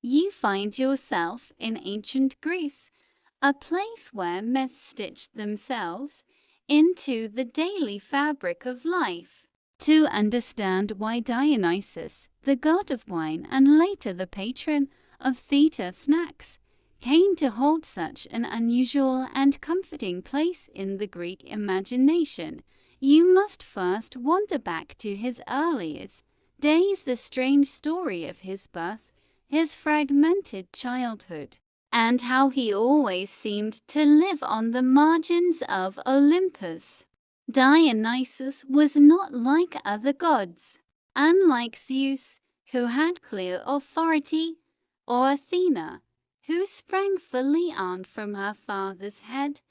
you find yourself in ancient Greece, a place where myths stitched themselves into the daily fabric of life. To understand why Dionysus, the god of wine and later the patron of theatre snacks, came to hold such an unusual and comforting place in the Greek imagination, you must first wander back to his earliest days, the strange story of his birth, his fragmented childhood, and how he always seemed to live on the margins of Olympus. Dionysus was not like other gods. Unlike Zeus, who had clear authority, or Athena, who sprang fully armed from her father's head,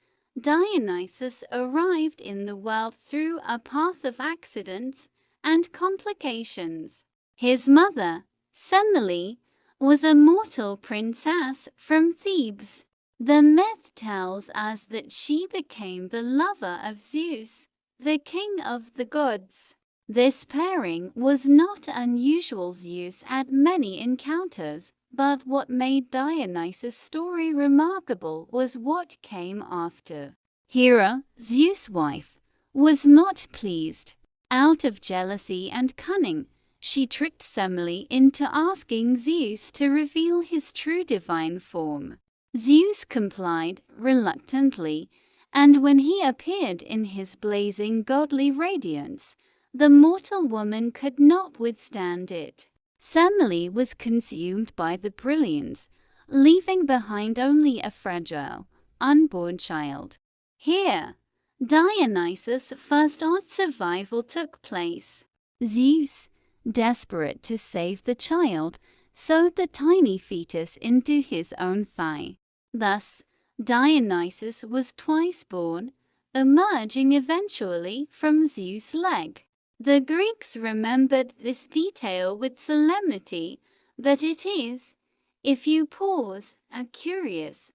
Dionysus arrived in the world through a path of accidents and complications. His mother, Semele, was a mortal princess from Thebes. The myth tells us that she became the lover of Zeus, the king of the gods. This pairing was not unusual. Zeus had many encounters, but what made Dionysus' story remarkable was what came after. Hera, Zeus' wife, was not pleased. Out of jealousy and cunning, she tricked Semele into asking Zeus to reveal his true divine form. Zeus complied reluctantly, and when he appeared in his blazing godly radiance, the mortal woman could not withstand it. Semele was consumed by the brilliance, leaving behind only a fragile, unborn child. Here, Dionysus' first art survival took place. Zeus, desperate to save the child, sewed the tiny fetus into his own thigh. Thus, Dionysus was twice born, emerging eventually from Zeus' leg. The Greeks remembered this detail with solemnity, but it is, if you pause, a curious,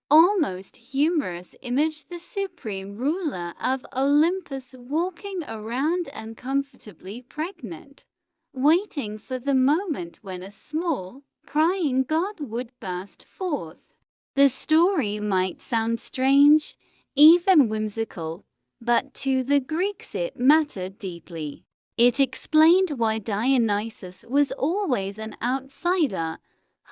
almost humorous image: the supreme ruler of Olympus walking around uncomfortably pregnant, waiting for the moment when a small, crying god would burst forth. The story might sound strange, even whimsical, but to the Greeks it mattered deeply. It explained why Dionysus was always an outsider,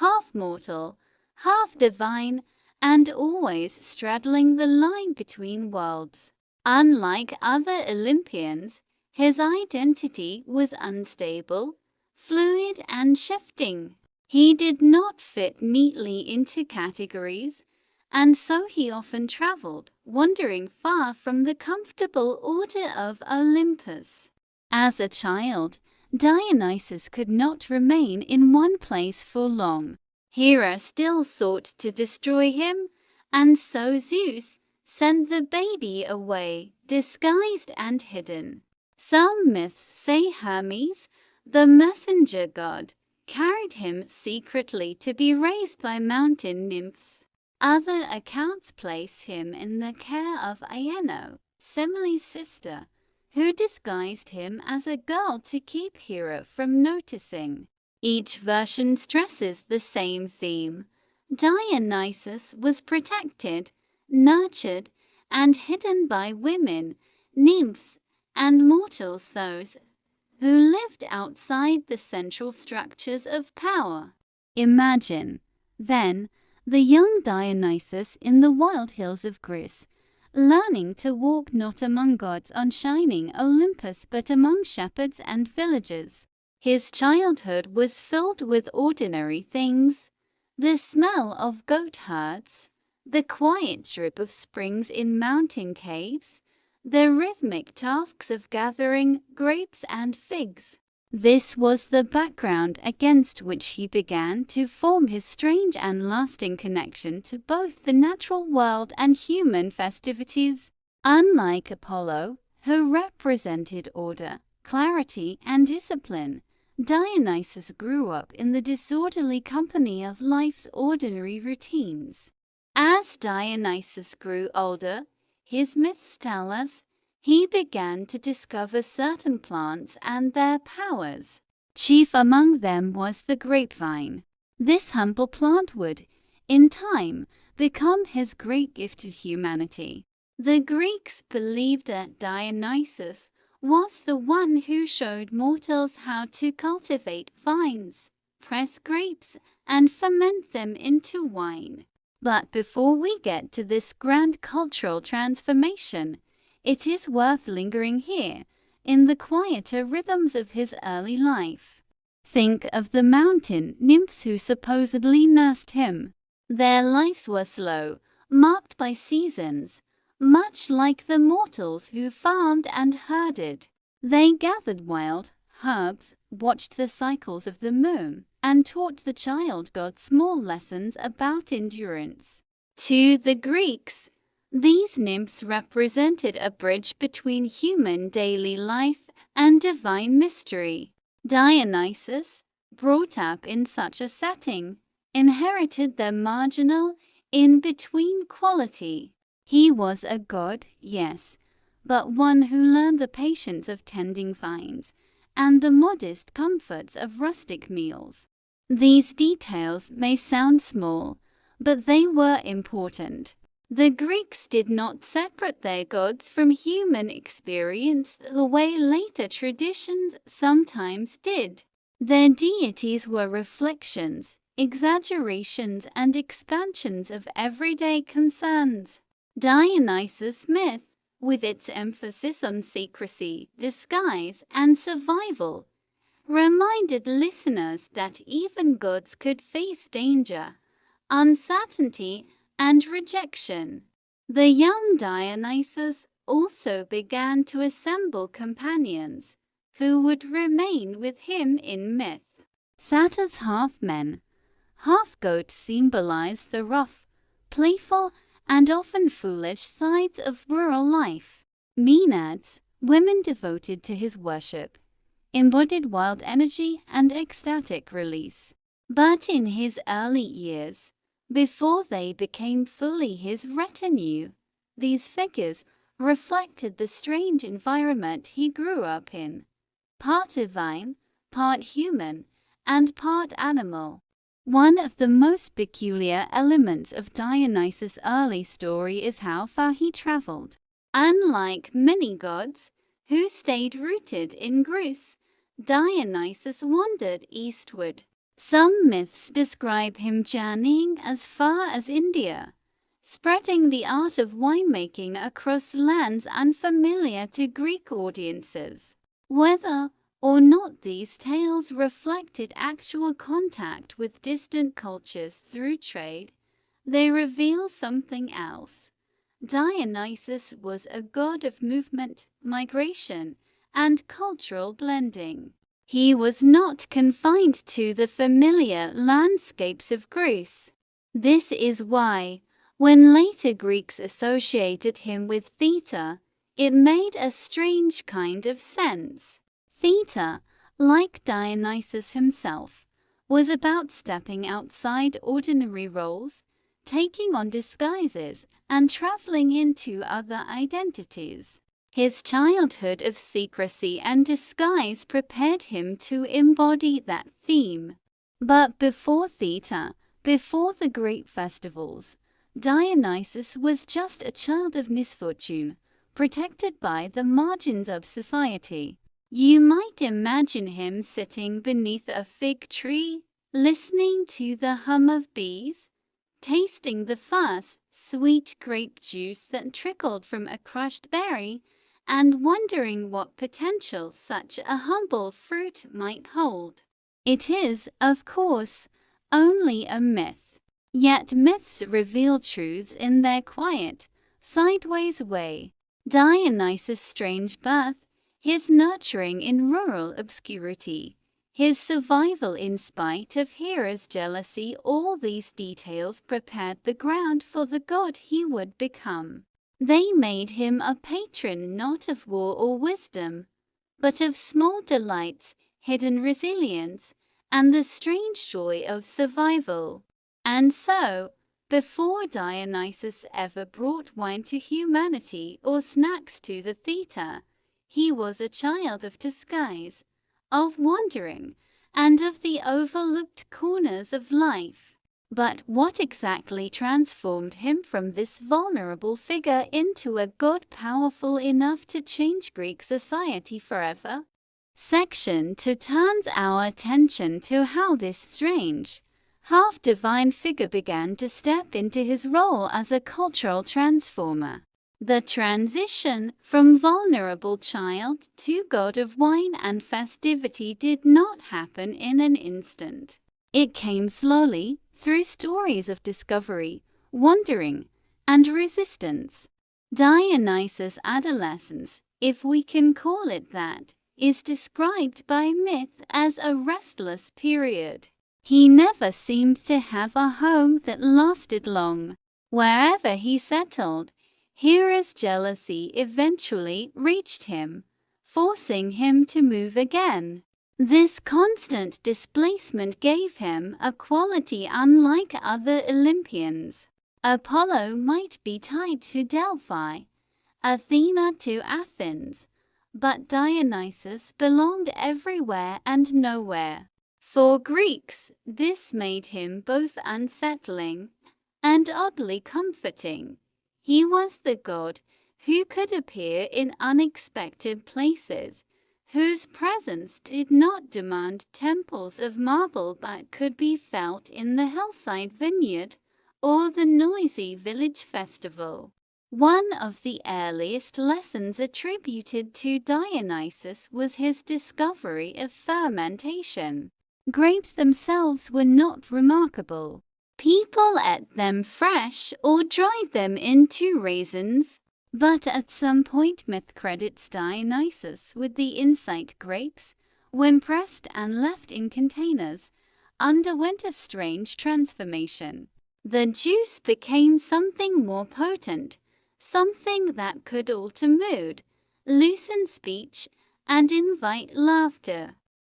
half mortal, half divine, and always straddling the line between worlds. Unlike other Olympians, his identity was unstable, fluid, and shifting. He did not fit neatly into categories, and so he often traveled, wandering far from the comfortable order of Olympus. As a child, Dionysus could not remain in one place for long. Hera still sought to destroy him, and so Zeus sent the baby away, disguised and hidden. Some myths say Hermes, the messenger god, carried him secretly to be raised by mountain nymphs. Other accounts place him in the care of Ino, Semele's sister, who disguised him as a girl to keep Hera from noticing. Each version stresses the same theme: Dionysus was protected, nurtured, and hidden by women, nymphs, and mortals, those who lived outside the central structures of power. Imagine, then, the young Dionysus in the wild hills of Greece, learning to walk not among gods on shining Olympus but among shepherds and villagers. His childhood was filled with ordinary things: the smell of goat herds, the quiet drip of springs in mountain caves, the rhythmic tasks of gathering grapes and figs. This was the background against which he began to form his strange and lasting connection to both the natural world and human festivities. Unlike Apollo, who represented order, clarity, and discipline, Dionysus grew up in the disorderly company of life's ordinary routines. As Dionysus grew older, his myths tell us, he began to discover certain plants and their powers. Chief among them was the grapevine. This humble plant would, in time, become his great gift to humanity. The Greeks believed that Dionysus was the one who showed mortals how to cultivate vines, press grapes, and ferment them into wine. But before we get to this grand cultural transformation, it is worth lingering here, in the quieter rhythms of his early life. Think of the mountain nymphs who supposedly nursed him. Their lives were slow, marked by seasons, much like the mortals who farmed and herded. They gathered wild herbs, watched the cycles of the moon, and taught the child god small lessons about endurance. To the Greeks, these nymphs represented a bridge between human daily life and divine mystery. Dionysus, brought up in such a setting, inherited the marginal, in-between quality. He was a god, yes, but one who learned the patience of tending vines and the modest comforts of rustic meals. These details may sound small, but they were important. The Greeks did not separate their gods from human experience the way later traditions sometimes did. Their deities were reflections, exaggerations, and expansions of everyday concerns. Dionysus' myth, with its emphasis on secrecy, disguise, and survival, reminded listeners that even gods could face danger, uncertainty, and rejection. The young Dionysus also began to assemble companions, who would remain with him in myth. Satyrs, half-men, half-goats, symbolize the rough, playful, and often foolish sides of rural life. Maenads, women devoted to his worship, embodied wild energy and ecstatic release. But in his early years, before they became fully his retinue, these figures reflected the strange environment he grew up in, part divine, part human, and part animal. One of the most peculiar elements of Dionysus' early story is how far he traveled. Unlike many gods who stayed rooted in Greece, Dionysus wandered eastward. Some myths describe him journeying as far as India, spreading the art of winemaking across lands unfamiliar to Greek audiences. Whether or not these tales reflected actual contact with distant cultures through trade, they reveal something else. Dionysus was a god of movement, migration, and cultural blending. He was not confined to the familiar landscapes of Greece. This is why, when later Greeks associated him with theater, it made a strange kind of sense. Theater, like Dionysus himself, was about stepping outside ordinary roles, taking on disguises, and traveling into other identities. His childhood of secrecy and disguise prepared him to embody that theme. But before theater, before the great festivals, Dionysus was just a child of misfortune, protected by the margins of society. You might imagine him sitting beneath a fig tree, listening to the hum of bees, tasting the first sweet grape juice that trickled from a crushed berry, and wondering what potential such a humble fruit might hold. It is, of course, only a myth. Yet myths reveal truths in their quiet, sideways way. Dionysus' strange birth, his nurturing in rural obscurity, his survival in spite of Hera's jealousy, all these details prepared the ground for the god he would become. They made him a patron not of war or wisdom, but of small delights, hidden resilience, and the strange joy of survival. And so, before Dionysus ever brought wine to humanity or snacks to the theater, he was a child of disguise, of wandering, and of the overlooked corners of life. But what exactly transformed him from this vulnerable figure into a god powerful enough to change Greek society forever? Section 2 turns our attention to how this strange, half-divine figure began to step into his role as a cultural transformer. The transition from vulnerable child to god of wine and festivity did not happen in an instant. It came slowly, through stories of discovery, wandering, and resistance. Dionysus' adolescence, if we can call it that, is described by myth as a restless period. He never seemed to have a home that lasted long. Wherever he settled, Hera's jealousy eventually reached him, forcing him to move again. This constant displacement gave him a quality unlike other Olympians. Apollo might be tied to Delphi, Athena to Athens, but Dionysus belonged everywhere and nowhere. For Greeks, this made him both unsettling and oddly comforting. He was the god who could appear in unexpected places, whose presence did not demand temples of marble but could be felt in the hillside vineyard or the noisy village festival. One of the earliest lessons attributed to Dionysus was his discovery of fermentation. Grapes themselves were not remarkable. People ate them fresh or dried them into raisins. But at some point myth credits Dionysus with the insight grapes, when pressed and left in containers, underwent a strange transformation. The juice became something more potent, something that could alter mood, loosen speech, and invite laughter.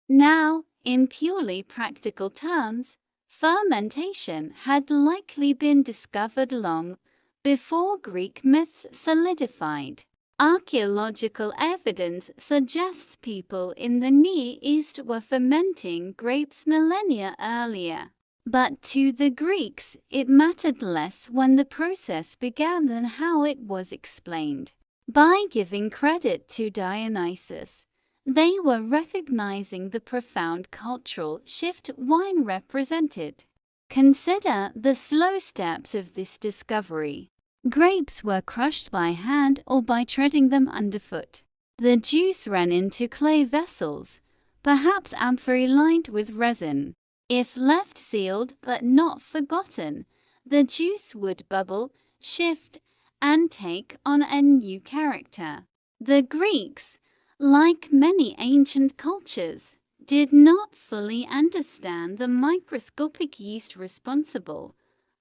Now, in purely practical terms, fermentation had likely been discovered long before Greek myths solidified. Archaeological evidence suggests people in the Near East were fermenting grapes millennia earlier. But to the Greeks, it mattered less when the process began than how it was explained. By giving credit to Dionysus, they were recognizing the profound cultural shift wine represented. Consider the slow steps of this discovery. Grapes were crushed by hand or by treading them underfoot. The juice ran into clay vessels, perhaps amphorae lined with resin. If left sealed but not forgotten, the juice would bubble, shift, and take on a new character. The Greeks, like many ancient cultures, did not fully understand the microscopic yeast responsible,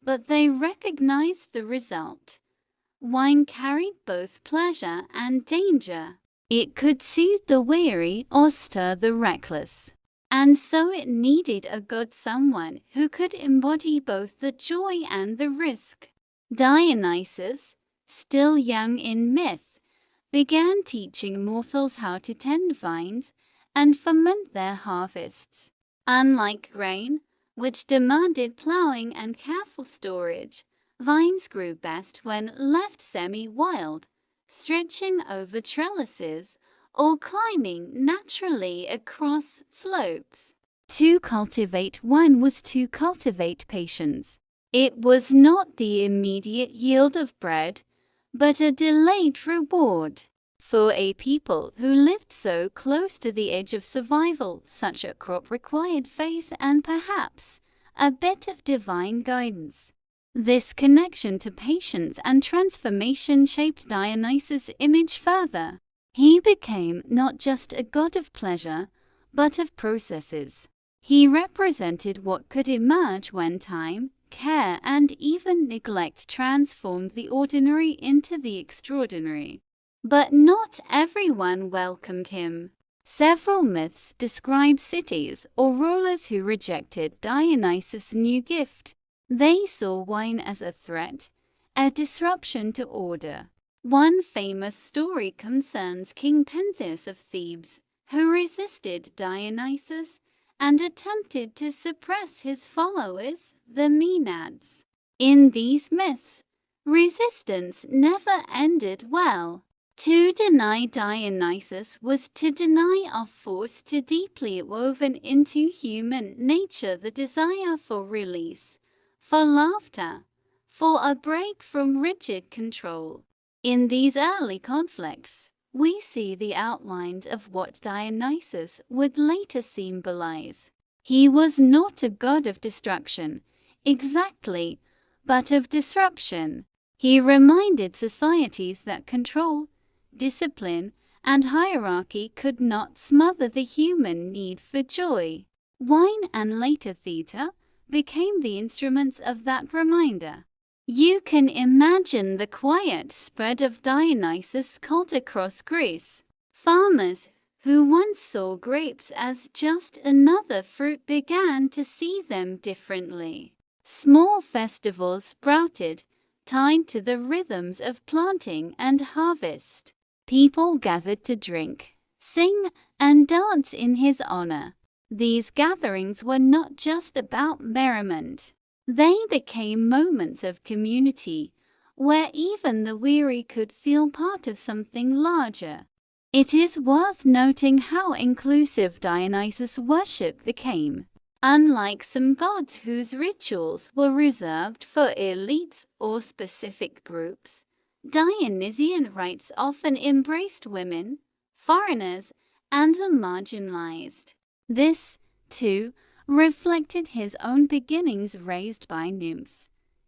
but they recognized the result. Wine carried both pleasure and danger. It could soothe the weary or stir the reckless. And so it needed a god, someone who could embody both the joy and the risk. Dionysus, still young in myth, began teaching mortals how to tend vines and ferment their harvests. Unlike grain, which demanded plowing and careful storage, vines grew best when left semi-wild, stretching over trellises or climbing naturally across slopes. To cultivate wine was to cultivate patience. It was not the immediate yield of bread, but a delayed reward. For a people who lived so close to the edge of survival, such a crop required faith and perhaps a bit of divine guidance. This connection to patience and transformation shaped Dionysus' image further. He became not just a god of pleasure, but of processes. He represented what could emerge when time, care, and even neglect transformed the ordinary into the extraordinary. But not everyone welcomed him. Several myths describe cities or rulers who rejected Dionysus' new gift. They saw wine as a threat, a disruption to order. One famous story concerns King Pentheus of Thebes, who resisted Dionysus and attempted to suppress his followers, the Maenads. In these myths, resistance never ended well. To deny Dionysus was to deny a force too deeply woven into human nature, the desire for release, for laughter, for a break from rigid control. In these early conflicts, we see the outlines of what Dionysus would later symbolize. He was not a god of destruction, exactly, but of disruption. He reminded societies that control, discipline, and hierarchy could not smother the human need for joy. Wine and later theater became the instruments of that reminder. You can imagine the quiet spread of Dionysus' cult across Greece. Farmers who once saw grapes as just another fruit began to see them differently. Small festivals sprouted, tied to the rhythms of planting and harvest. People gathered to drink, sing, and dance in his honor. These gatherings were not just about merriment. They became moments of community, where even the weary could feel part of something larger. It is worth noting how inclusive Dionysus' worship became. Unlike some gods whose rituals were reserved for elites or specific groups, Dionysian rites often embraced women, foreigners, and the marginalized. This, too, reflected his own beginnings raised by nymphs,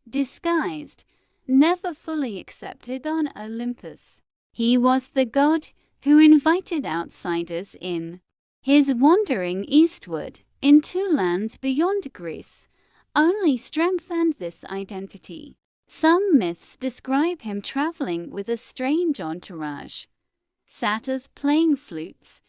disguised, never fully accepted on Olympus. He was the god who invited outsiders in. His wandering eastward into lands beyond Greece only strengthened this identity. Some myths describe him traveling with a strange entourage, satyrs playing flutes,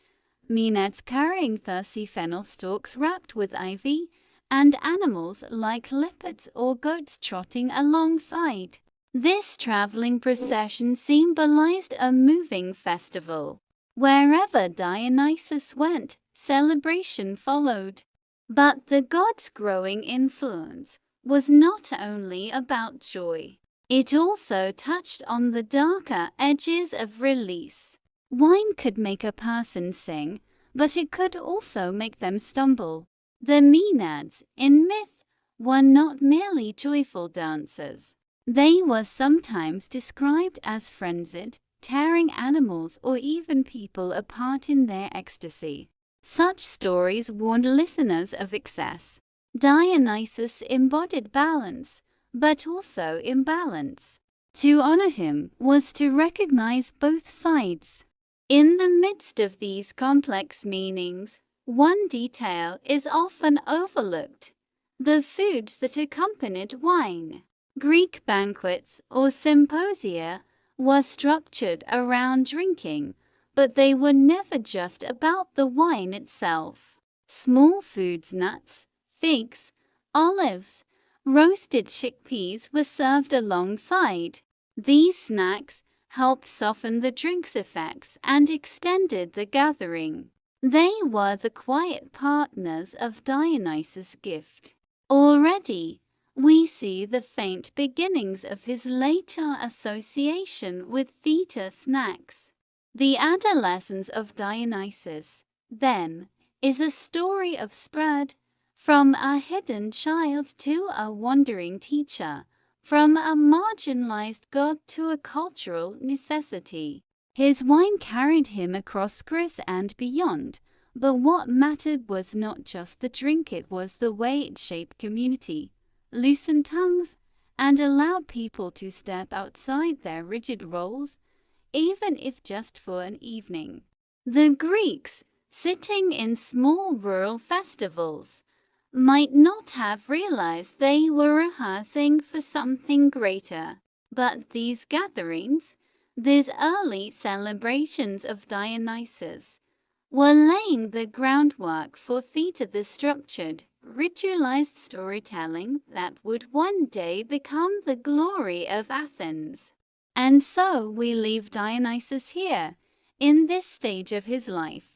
Maenads carrying thirsty fennel stalks wrapped with ivy, and animals like leopards or goats trotting alongside. This traveling procession symbolized a moving festival. Wherever Dionysus went, celebration followed. But the god's growing influence was not only about joy. It also touched on the darker edges of release. Wine could make a person sing, but it could also make them stumble. The Maenads, in myth, were not merely joyful dancers. They were sometimes described as frenzied, tearing animals or even people apart in their ecstasy. Such stories warned listeners of excess. Dionysus embodied balance, but also imbalance. To honor him was to recognize both sides. In the midst of these complex meanings, one detail is often overlooked: the foods that accompanied wine. Greek banquets or symposia were structured around drinking, but they were never just about the wine itself. Small foods, nuts, figs, olives, roasted chickpeas were served alongside. These snacks helped soften the drink's effects and extended the gathering. They were the quiet partners of Dionysus' gift. Already, we see the faint beginnings of his later association with theater snacks. The adolescence of Dionysus, then, is a story of spread, from a hidden child to a wandering teacher, from a marginalized god to a cultural necessity. His wine carried him across Greece and beyond, but what mattered was not just the drink, it was the way it shaped community, loosened tongues, and allowed people to step outside their rigid roles, even if just for an evening. The Greeks, sitting in small rural festivals, might not have realized they were rehearsing for something greater. But these gatherings, these early celebrations of Dionysus, were laying the groundwork for theater, the structured, ritualized storytelling that would one day become the glory of Athens. And so we leave Dionysus here, in this stage of his life,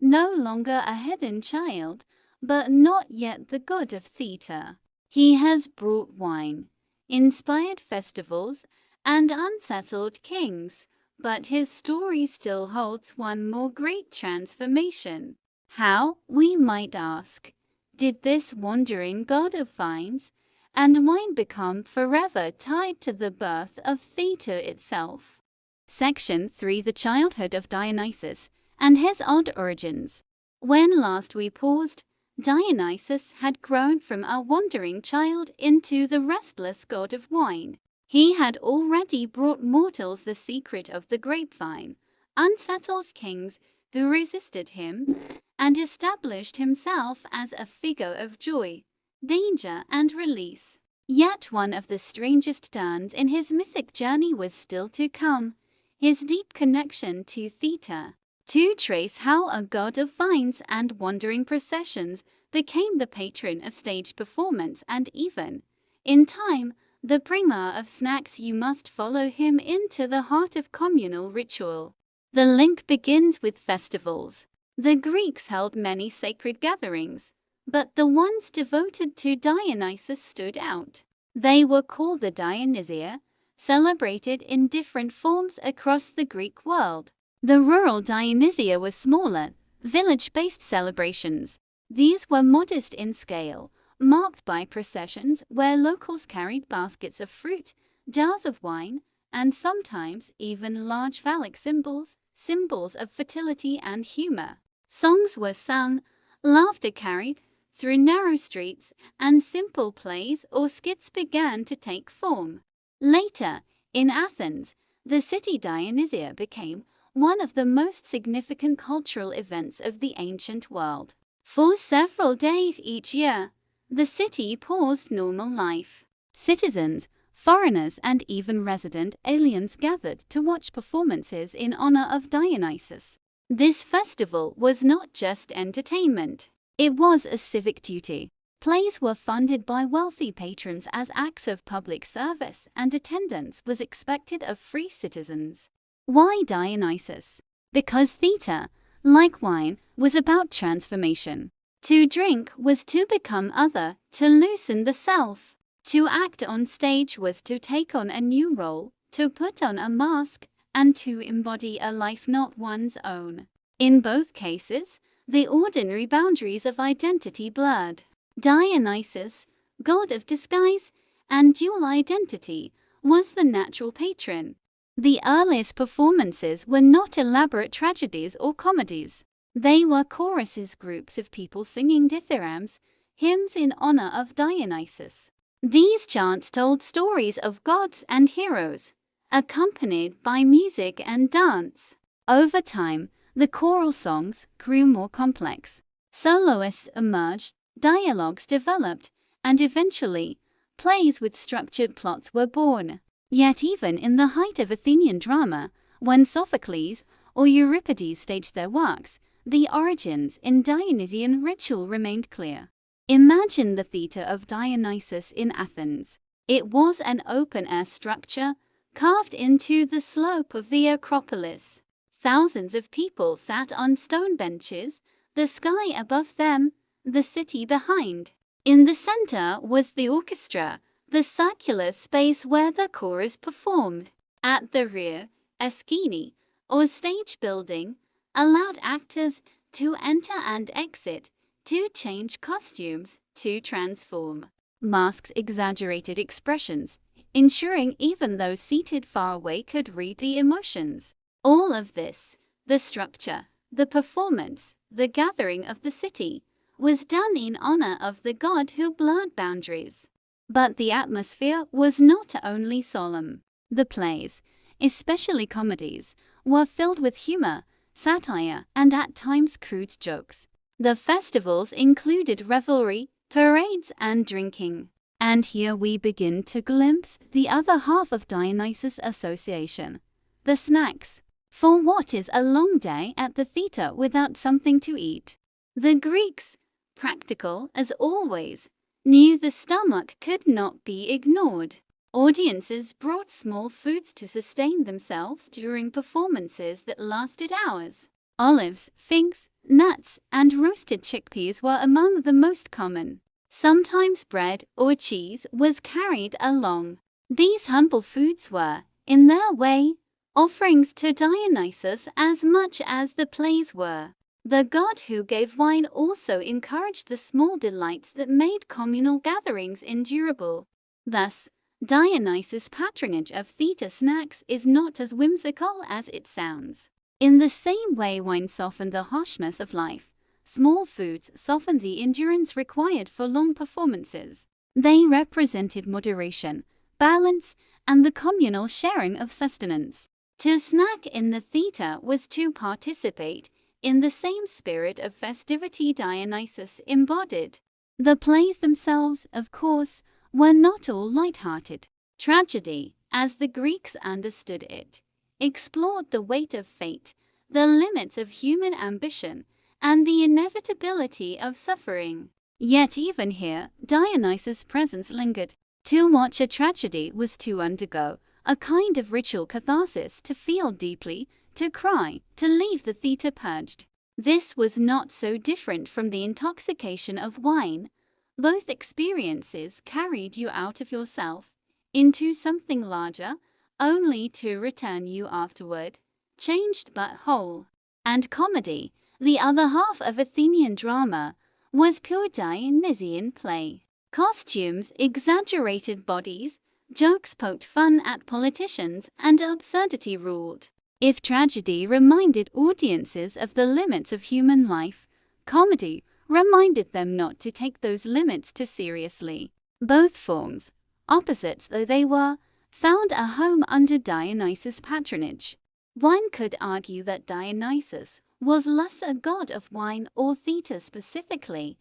no longer a hidden child, but not yet the god of theatre. He has brought wine, inspired festivals, and unsettled kings, but his story still holds one more great transformation. How, we might ask, did this wandering god of vines and wine become forever tied to the birth of theatre itself? Section 3: The childhood of Dionysus and his odd origins. When last we paused, Dionysus had grown from a wandering child into the restless god of wine. He had already brought mortals the secret of the grapevine, unsettled kings who resisted him, and established himself as a figure of joy, danger, and release. Yet one of the strangest turns in his mythic journey was still to come: his deep connection to theatre. To trace how a god of vines and wandering processions became the patron of stage performance and even, in time, the bringer of snacks, you must follow him into the heart of communal ritual. The link begins with festivals. The Greeks held many sacred gatherings, but the ones devoted to Dionysus stood out. They were called the Dionysia, celebrated in different forms across the Greek world. The rural Dionysia were smaller, village-based celebrations. These were modest in scale, marked by processions where locals carried baskets of fruit, jars of wine, and sometimes even large phallic symbols, symbols of fertility and humor. Songs were sung, laughter carried through narrow streets, and simple plays or skits began to take form. Later, in Athens, the city Dionysia became one of the most significant cultural events of the ancient world. For several days each year, the city paused normal life. Citizens, foreigners, and even resident aliens gathered to watch performances in honor of Dionysus. This festival was not just entertainment, it was a civic duty. Plays were funded by wealthy patrons as acts of public service, and attendance was expected of free citizens. Why Dionysus? Because theatre, like wine, was about transformation. To drink was to become other, to loosen the self. To act on stage was to take on a new role, to put on a mask, and to embody a life not one's own. In both cases, the ordinary boundaries of identity blurred. Dionysus, god of disguise and dual identity, was the natural patron. The earliest performances were not elaborate tragedies or comedies. They were choruses, groups of people singing dithyrambs, hymns in honor of Dionysus. These chants told stories of gods and heroes, accompanied by music and dance. Over time, the choral songs grew more complex. Soloists emerged, dialogues developed, and eventually, plays with structured plots were born. Yet even in the height of Athenian drama, when Sophocles or Euripides staged their works, the origins in Dionysian ritual remained clear. Imagine the theatre of Dionysus in Athens. It was an open-air structure carved into the slope of the Acropolis. Thousands of people sat on stone benches, the sky above them, the city behind. In the center was the orchestra, the circular space where the chorus performed. At the rear, a skene, or stage building, allowed actors to enter and exit, to change costumes, to transform. Masks exaggerated expressions, ensuring even those seated far away could read the emotions. All of this, the structure, the performance, the gathering of the city, was done in honor of the god who blurred boundaries. But the atmosphere was not only solemn. The plays, especially comedies, were filled with humor, satire, and at times crude jokes. The festivals included revelry, parades, and drinking. And here we begin to glimpse the other half of Dionysus' association: the snacks. For what is a long day at the theatre without something to eat? The Greeks, practical as always, knew the stomach could not be ignored. Audiences brought small foods to sustain themselves during performances that lasted hours. Olives, figs, nuts, and roasted chickpeas were among the most common. Sometimes bread or cheese was carried along. These humble foods were, in their way, offerings to Dionysus as much as the plays were. The god who gave wine also encouraged the small delights that made communal gatherings endurable. Thus, Dionysus' patronage of theater snacks is not as whimsical as it sounds. In the same way wine softened the harshness of life, small foods softened the endurance required for long performances. They represented moderation, balance, and the communal sharing of sustenance. To snack in the theater was to participate in the same spirit of festivity Dionysus embodied. The plays themselves, of course, were not all light-hearted. Tragedy, as the Greeks understood it, explored the weight of fate, the limits of human ambition, and the inevitability of suffering. Yet even here, Dionysus' presence lingered. To watch a tragedy was to undergo a kind of ritual catharsis, to feel deeply, to cry, to leave the theater purged. This was not so different from the intoxication of wine. Both experiences carried you out of yourself into something larger, only to return you afterward, changed but whole. And comedy, the other half of Athenian drama, was pure Dionysian play. Costumes, exaggerated bodies, jokes poked fun at politicians, and absurdity ruled. If tragedy reminded audiences of the limits of human life, comedy reminded them not to take those limits too seriously. Both forms, opposites though they were, found a home under Dionysus' patronage. One could argue that Dionysus was less a god of wine or theater specifically,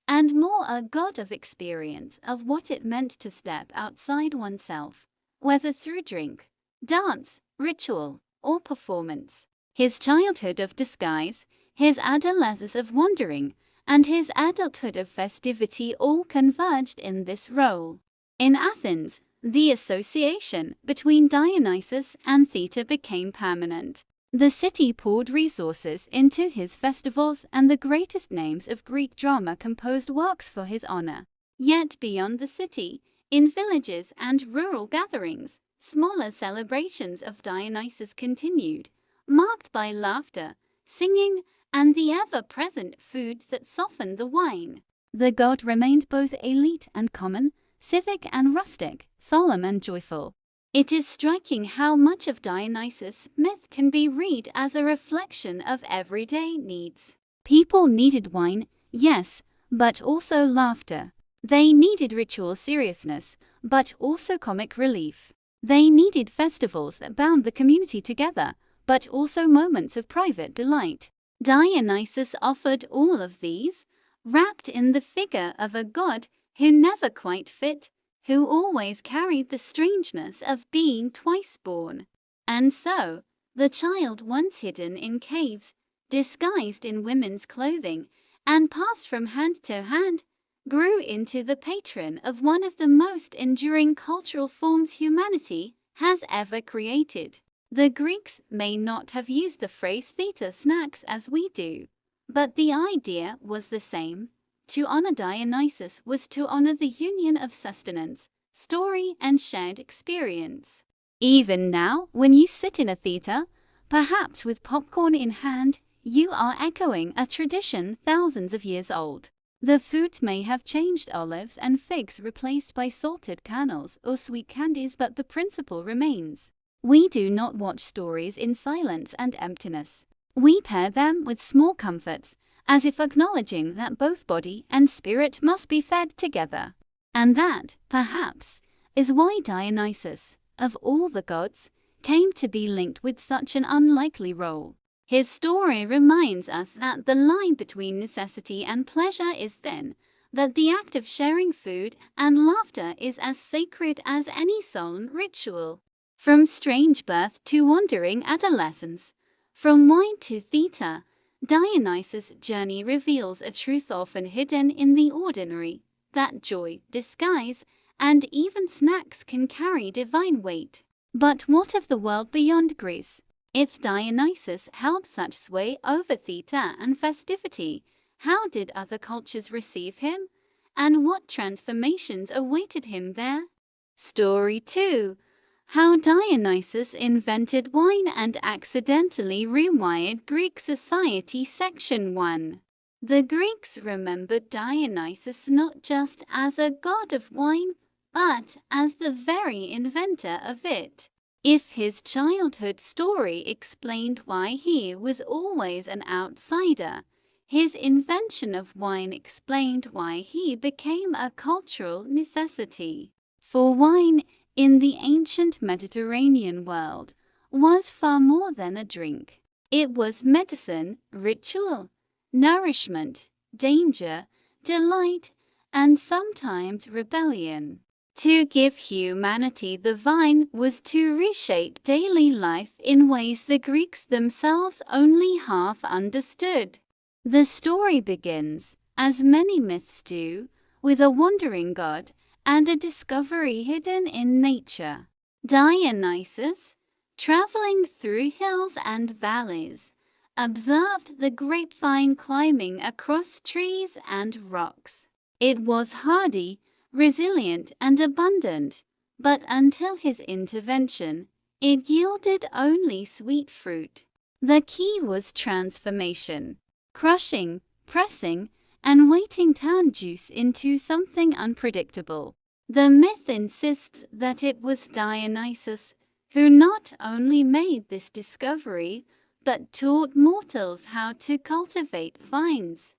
and more a god of experience of what it meant to step outside oneself, whether through drink, dance, ritual, or performance. His childhood of disguise, his adolescence of wandering, and his adulthood of festivity all converged in this role. In Athens, the association between Dionysus and theater became permanent. The city poured resources into his festivals, and the greatest names of Greek drama composed works for his honor. Yet beyond the city, in villages and rural gatherings, smaller celebrations of Dionysus continued, marked by laughter, singing, and the ever-present foods that softened the wine. The god remained both elite and common, civic and rustic, solemn and joyful. It is striking how much of Dionysus' myth can be read as a reflection of everyday needs. People needed wine, yes, but also laughter. They needed ritual seriousness, but also comic relief. They needed festivals that bound the community together, but also moments of private delight. Dionysus offered all of these, wrapped in the figure of a god who never quite fit, who always carried the strangeness of being twice born. And so, the child once hidden in caves, disguised in women's clothing, and passed from hand to hand, grew into the patron of one of the most enduring cultural forms humanity has ever created. The Greeks may not have used the phrase theater snacks as we do, but the idea was the same. To honor Dionysus was to honor the union of sustenance, story, and shared experience. Even now, when you sit in a theater, perhaps with popcorn in hand, you are echoing a tradition thousands of years old. The foods may have changed, olives and figs replaced by salted kernels or sweet candies, but the principle remains. We do not watch stories in silence and emptiness. We pair them with small comforts, as if acknowledging that both body and spirit must be fed together. And that, perhaps, is why Dionysus, of all the gods, came to be linked with such an unlikely role. His story reminds us that the line between necessity and pleasure is thin, that the act of sharing food and laughter is as sacred as any solemn ritual. From strange birth to wandering adolescence, from wine to theater, Dionysus' journey reveals a truth often hidden in the ordinary, that joy, disguise, and even snacks can carry divine weight. But what of the world beyond Greece? If Dionysus held such sway over theatre and festivity, how did other cultures receive him? And what transformations awaited him there? Story 2. How Dionysus invented wine and accidentally rewired Greek society. Section 1. The Greeks remembered Dionysus not just as a god of wine, but as the very inventor of it. If his childhood story explained why he was always an outsider, his invention of wine explained why he became a cultural necessity. For wine, in the ancient Mediterranean world, was far more than a drink. It was medicine, ritual, nourishment, danger, delight, and sometimes rebellion. To give humanity the vine was to reshape daily life in ways the Greeks themselves only half understood. The story begins, as many myths do, with a wandering god and a discovery hidden in nature. Dionysus, traveling through hills and valleys, observed the grapevine climbing across trees and rocks. It was hardy, resilient, and abundant, but until his intervention, it yielded only sweet fruit. The key was transformation. Crushing, pressing, and waiting turned juice into something unpredictable. The myth insists that it was Dionysus who not only made this discovery, but taught mortals how to cultivate vines,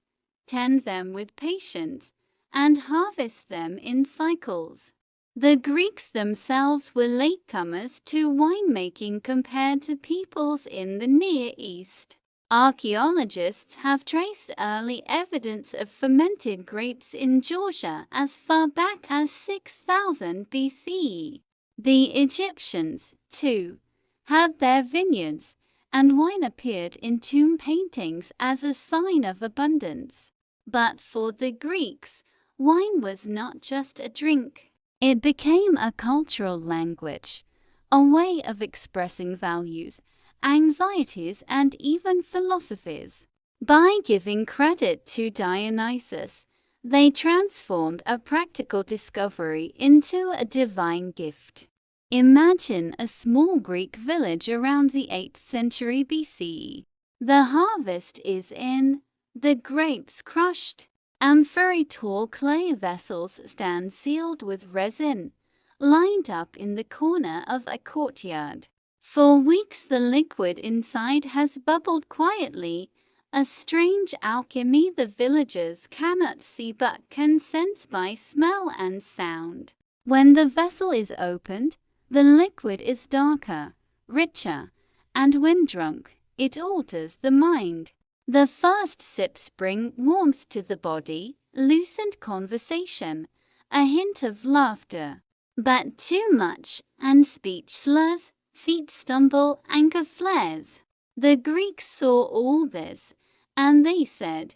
tend them with patience, and harvest them in cycles. The Greeks themselves were latecomers to winemaking compared to peoples in the Near East. Archaeologists have traced early evidence of fermented grapes in Georgia as far back as 6000 BCE. The Egyptians, too, had their vineyards, and wine appeared in tomb paintings as a sign of abundance. But for the Greeks, wine was not just a drink. It became a cultural language, a way of expressing values, anxieties, and even philosophies. By giving credit to Dionysus, they transformed a practical discovery into a divine gift. Imagine a small Greek village around the 8th century BCE. The harvest is in, the grapes crushed. Amphory tall clay vessels stand sealed with resin, lined up in the corner of a courtyard. For weeks the liquid inside has bubbled quietly, a strange alchemy the villagers cannot see but can sense by smell and sound. When the vessel is opened, the liquid is darker, richer, and when drunk, it alters the mind. The first sips bring warmth to the body, loosened conversation, a hint of laughter. But too much, and speech slurs, feet stumble, anger flares. The Greeks saw all this, and they said,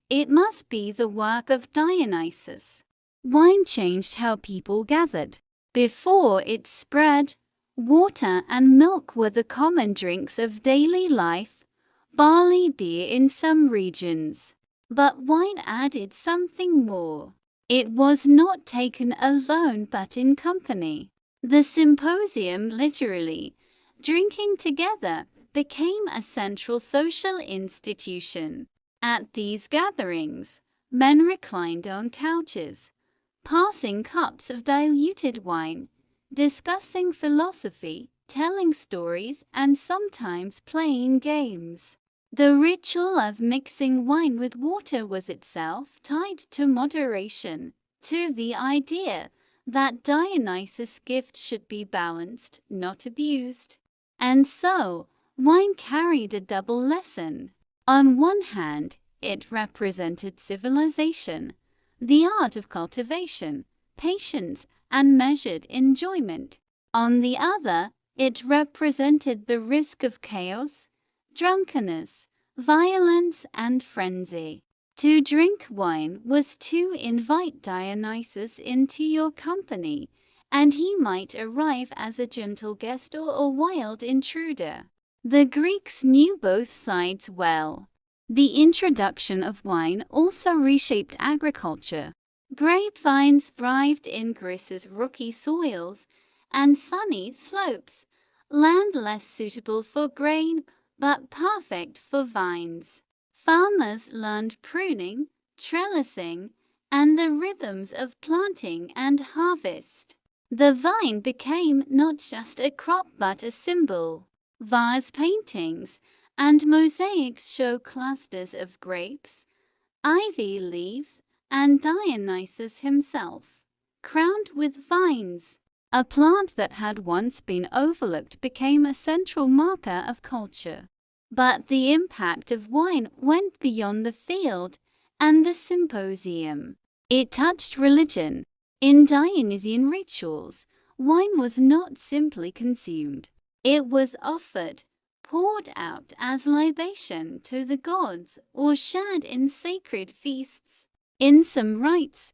"It must be the work of Dionysus." Wine changed how people gathered. Before it spread, water and milk were the common drinks of daily life, barley beer in some regions. But wine added something more. It was not taken alone but in company. The symposium, literally, drinking together, became a central social institution. At these gatherings, men reclined on couches, passing cups of diluted wine, discussing philosophy, telling stories, and sometimes playing games. The ritual of mixing wine with water was itself tied to moderation, to the idea that Dionysus' gift should be balanced, not abused. And so, wine carried a double lesson. On one hand, it represented civilization, the art of cultivation, patience, and measured enjoyment. On the other, it represented the risk of chaos, drunkenness, violence, and frenzy. To drink wine was to invite Dionysus into your company, and he might arrive as a gentle guest or a wild intruder. The Greeks knew both sides well. The introduction of wine also reshaped agriculture. Grapevines thrived in Greece's rocky soils and sunny slopes, land less suitable for grain but perfect for vines. Farmers learned pruning, trellising, and the rhythms of planting and harvest. The vine became not just a crop but a symbol. Vase paintings and mosaics show clusters of grapes, ivy leaves, and Dionysus himself, crowned with vines. A plant that had once been overlooked became a central marker of culture. But the impact of wine went beyond the field and the symposium. It touched religion. In Dionysian rituals, wine was not simply consumed. It was offered, poured out as libation to the gods, or shared in sacred feasts. In some rites,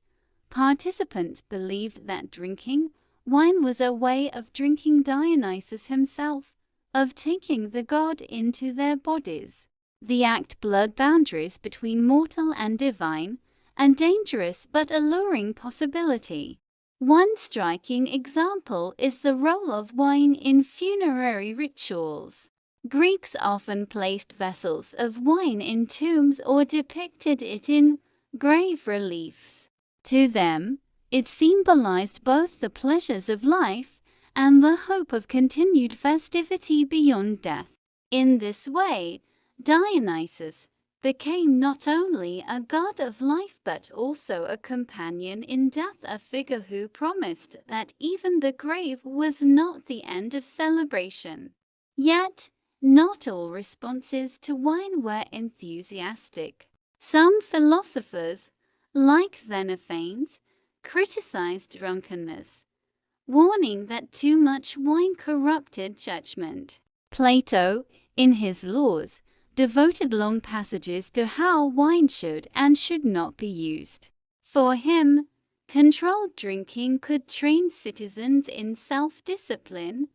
participants believed that drinking wine was a way of drinking Dionysus himself, of taking the god into their bodies. The act blurred boundaries between mortal and divine, a dangerous but alluring possibility. One striking example is the role of wine in funerary rituals. Greeks often placed vessels of wine in tombs or depicted it in grave reliefs. To them, it symbolized both the pleasures of life and the hope of continued festivity beyond death. In this way, Dionysus became not only a god of life but also a companion in death, a figure who promised that even the grave was not the end of celebration. Yet, not all responses to wine were enthusiastic. Some philosophers, like Xenophanes, criticized drunkenness, warning that too much wine corrupted judgment. Plato, in his Laws, devoted long passages to how wine should and should not be used. For him, controlled drinking could train citizens in self-discipline,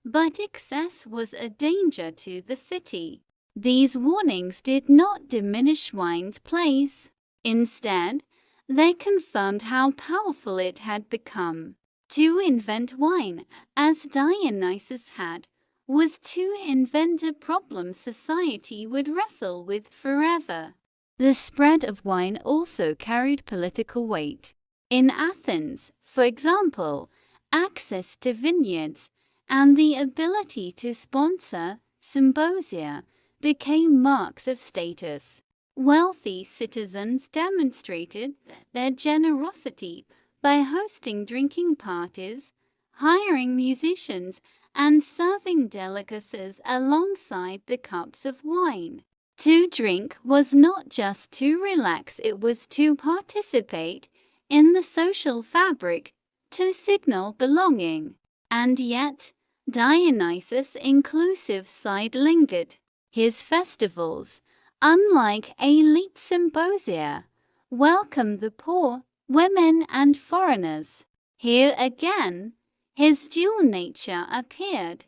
but excess was a danger to the city. These warnings did not diminish wine's place. Instead, they confirmed how powerful it had become. To invent wine, as Dionysus had, was to invent a problem society would wrestle with forever. The spread of wine also carried political weight. In Athens, for example, access to vineyards and the ability to sponsor symposia became marks of status. Wealthy citizens demonstrated their generosity by hosting drinking parties, hiring musicians, and serving delicacies alongside the cups of wine. To drink was not just to relax, it was to participate in the social fabric, to signal belonging. And yet, Dionysus' inclusive side lingered. His festivals, unlike elite symposia, welcomed the poor, women, and foreigners. Here again, his dual nature appeared,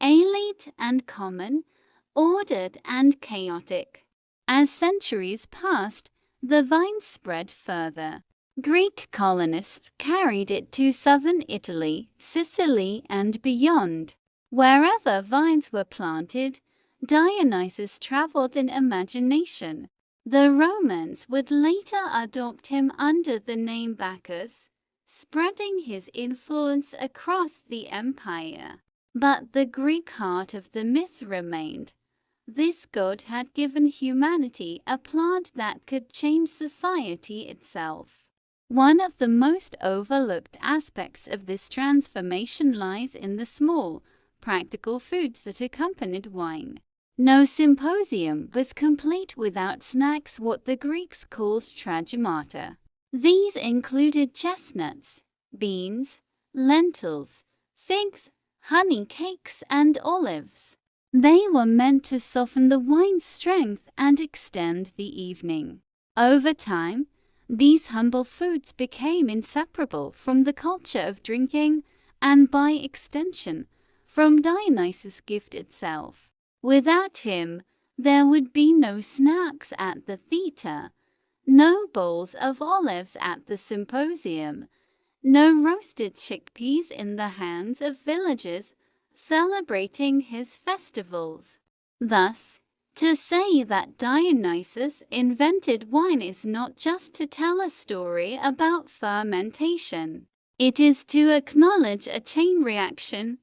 elite and common, ordered and chaotic. As centuries passed, the vine spread further. Greek colonists carried it to southern Italy, Sicily, and beyond. Wherever vines were planted, Dionysus traveled in imagination. The Romans would later adopt him under the name Bacchus, spreading his influence across the empire. But the Greek heart of the myth remained. This god had given humanity a plant that could change society itself. One of the most overlooked aspects of this transformation lies in the small, practical foods that accompanied wine. No symposium was complete without snacks, what the Greeks called tragomata. These included chestnuts, beans, lentils, figs, honey cakes, and olives. They were meant to soften the wine's strength and extend the evening. Over time, these humble foods became inseparable from the culture of drinking and, by extension, from Dionysus' gift itself. Without him, there would be no snacks at the theatre, no bowls of olives at the symposium, no roasted chickpeas in the hands of villagers celebrating his festivals. Thus, to say that Dionysus invented wine is not just to tell a story about fermentation. It is to acknowledge a chain reaction,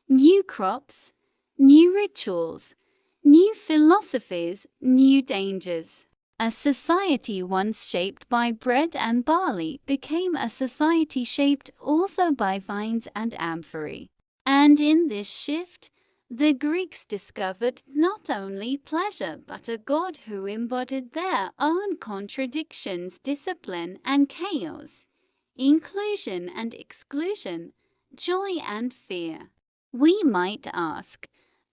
new crops, new rituals, new philosophies, new dangers. A society once shaped by bread and barley became a society shaped also by vines and amphorae. And in this shift, the Greeks discovered not only pleasure but a god who embodied their own contradictions, discipline and chaos, inclusion and exclusion, joy and fear. We might ask,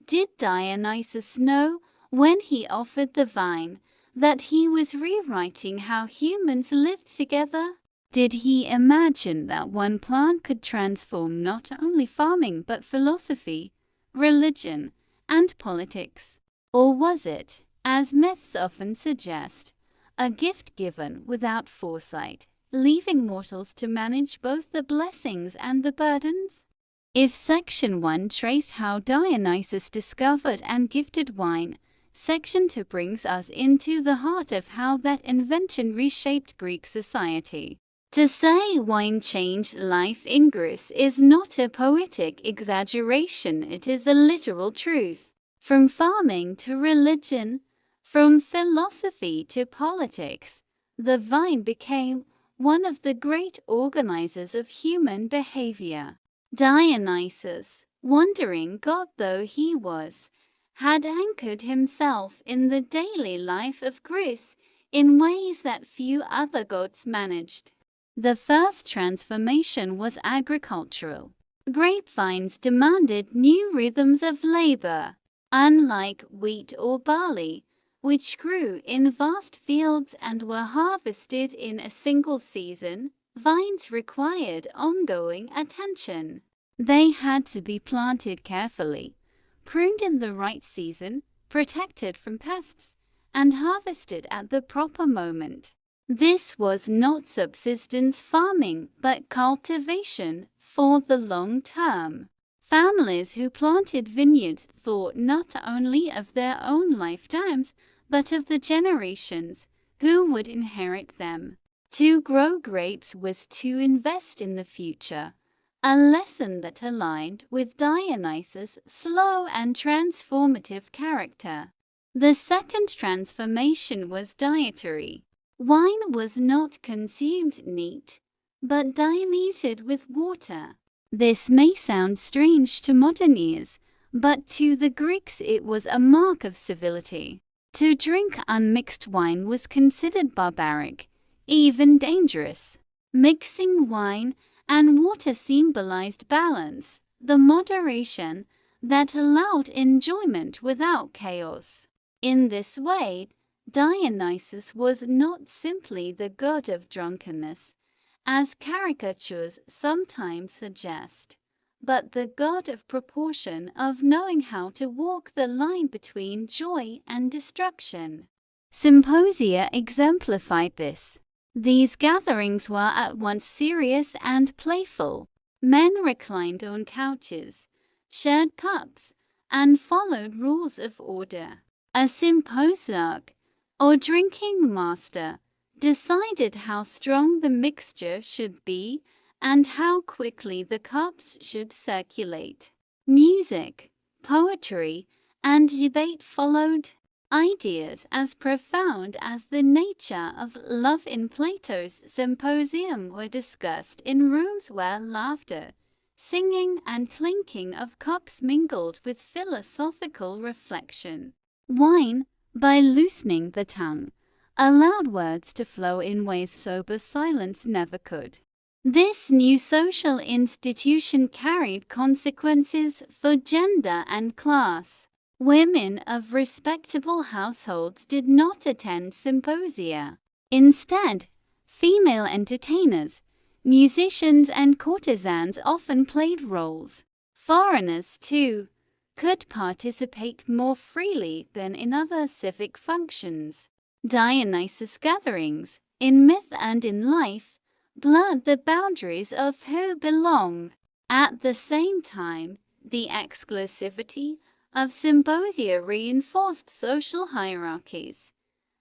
did Dionysus know, when he offered the vine, that he was rewriting how humans lived together? Did he imagine that one plant could transform not only farming but philosophy, religion, and politics? Or was it, as myths often suggest, a gift given without foresight, leaving mortals to manage both the blessings and the burdens? If Section 1 traced how Dionysus discovered and gifted wine, Section 2 brings us into the heart of how that invention reshaped Greek society. To say wine changed life in Greece is not a poetic exaggeration, it is a literal truth. From farming to religion, from philosophy to politics, the vine became one of the great organizers of human behavior. Dionysus, wandering god though he was, had anchored himself in the daily life of Greece in ways that few other gods managed. The first transformation was agricultural. Grapevines demanded new rhythms of labor. Unlike wheat or barley, which grew in vast fields and were harvested in a single season, vines required ongoing attention. They had to be planted carefully, pruned in the right season, protected from pests, and harvested at the proper moment. This was not subsistence farming, but cultivation for the long term. Families who planted vineyards thought not only of their own lifetimes, but of the generations who would inherit them. To grow grapes was to invest in the future, a lesson that aligned with Dionysus' slow and transformative character. The second transformation was dietary. Wine was not consumed neat, but diluted with water. This may sound strange to modern ears, but to the Greeks it was a mark of civility. To drink unmixed wine was considered barbaric, even dangerous. Mixing wine and water symbolized balance, the moderation that allowed enjoyment without chaos. In this way, Dionysus was not simply the god of drunkenness, as caricatures sometimes suggest, but the god of proportion, of knowing how to walk the line between joy and destruction. Symposia exemplified this. These gatherings were at once serious and playful. Men reclined on couches, shared cups, and followed rules of order. A symposiarch, or drinking master, decided how strong the mixture should be and how quickly the cups should circulate. Music, poetry, and debate followed. Ideas as profound as the nature of love in Plato's Symposium were discussed in rooms where laughter, singing, and clinking of cups mingled with philosophical reflection. Wine, by loosening the tongue, allowed words to flow in ways sober silence never could. This new social institution carried consequences for gender and class. Women of respectable households did not attend symposia. Instead, female entertainers, musicians, and courtesans often played roles. Foreigners, too, could participate more freely than in other civic functions. Dionysus gatherings, in myth and in life, blurred the boundaries of who belong. At the same time, the exclusivity of symposia reinforced social hierarchies.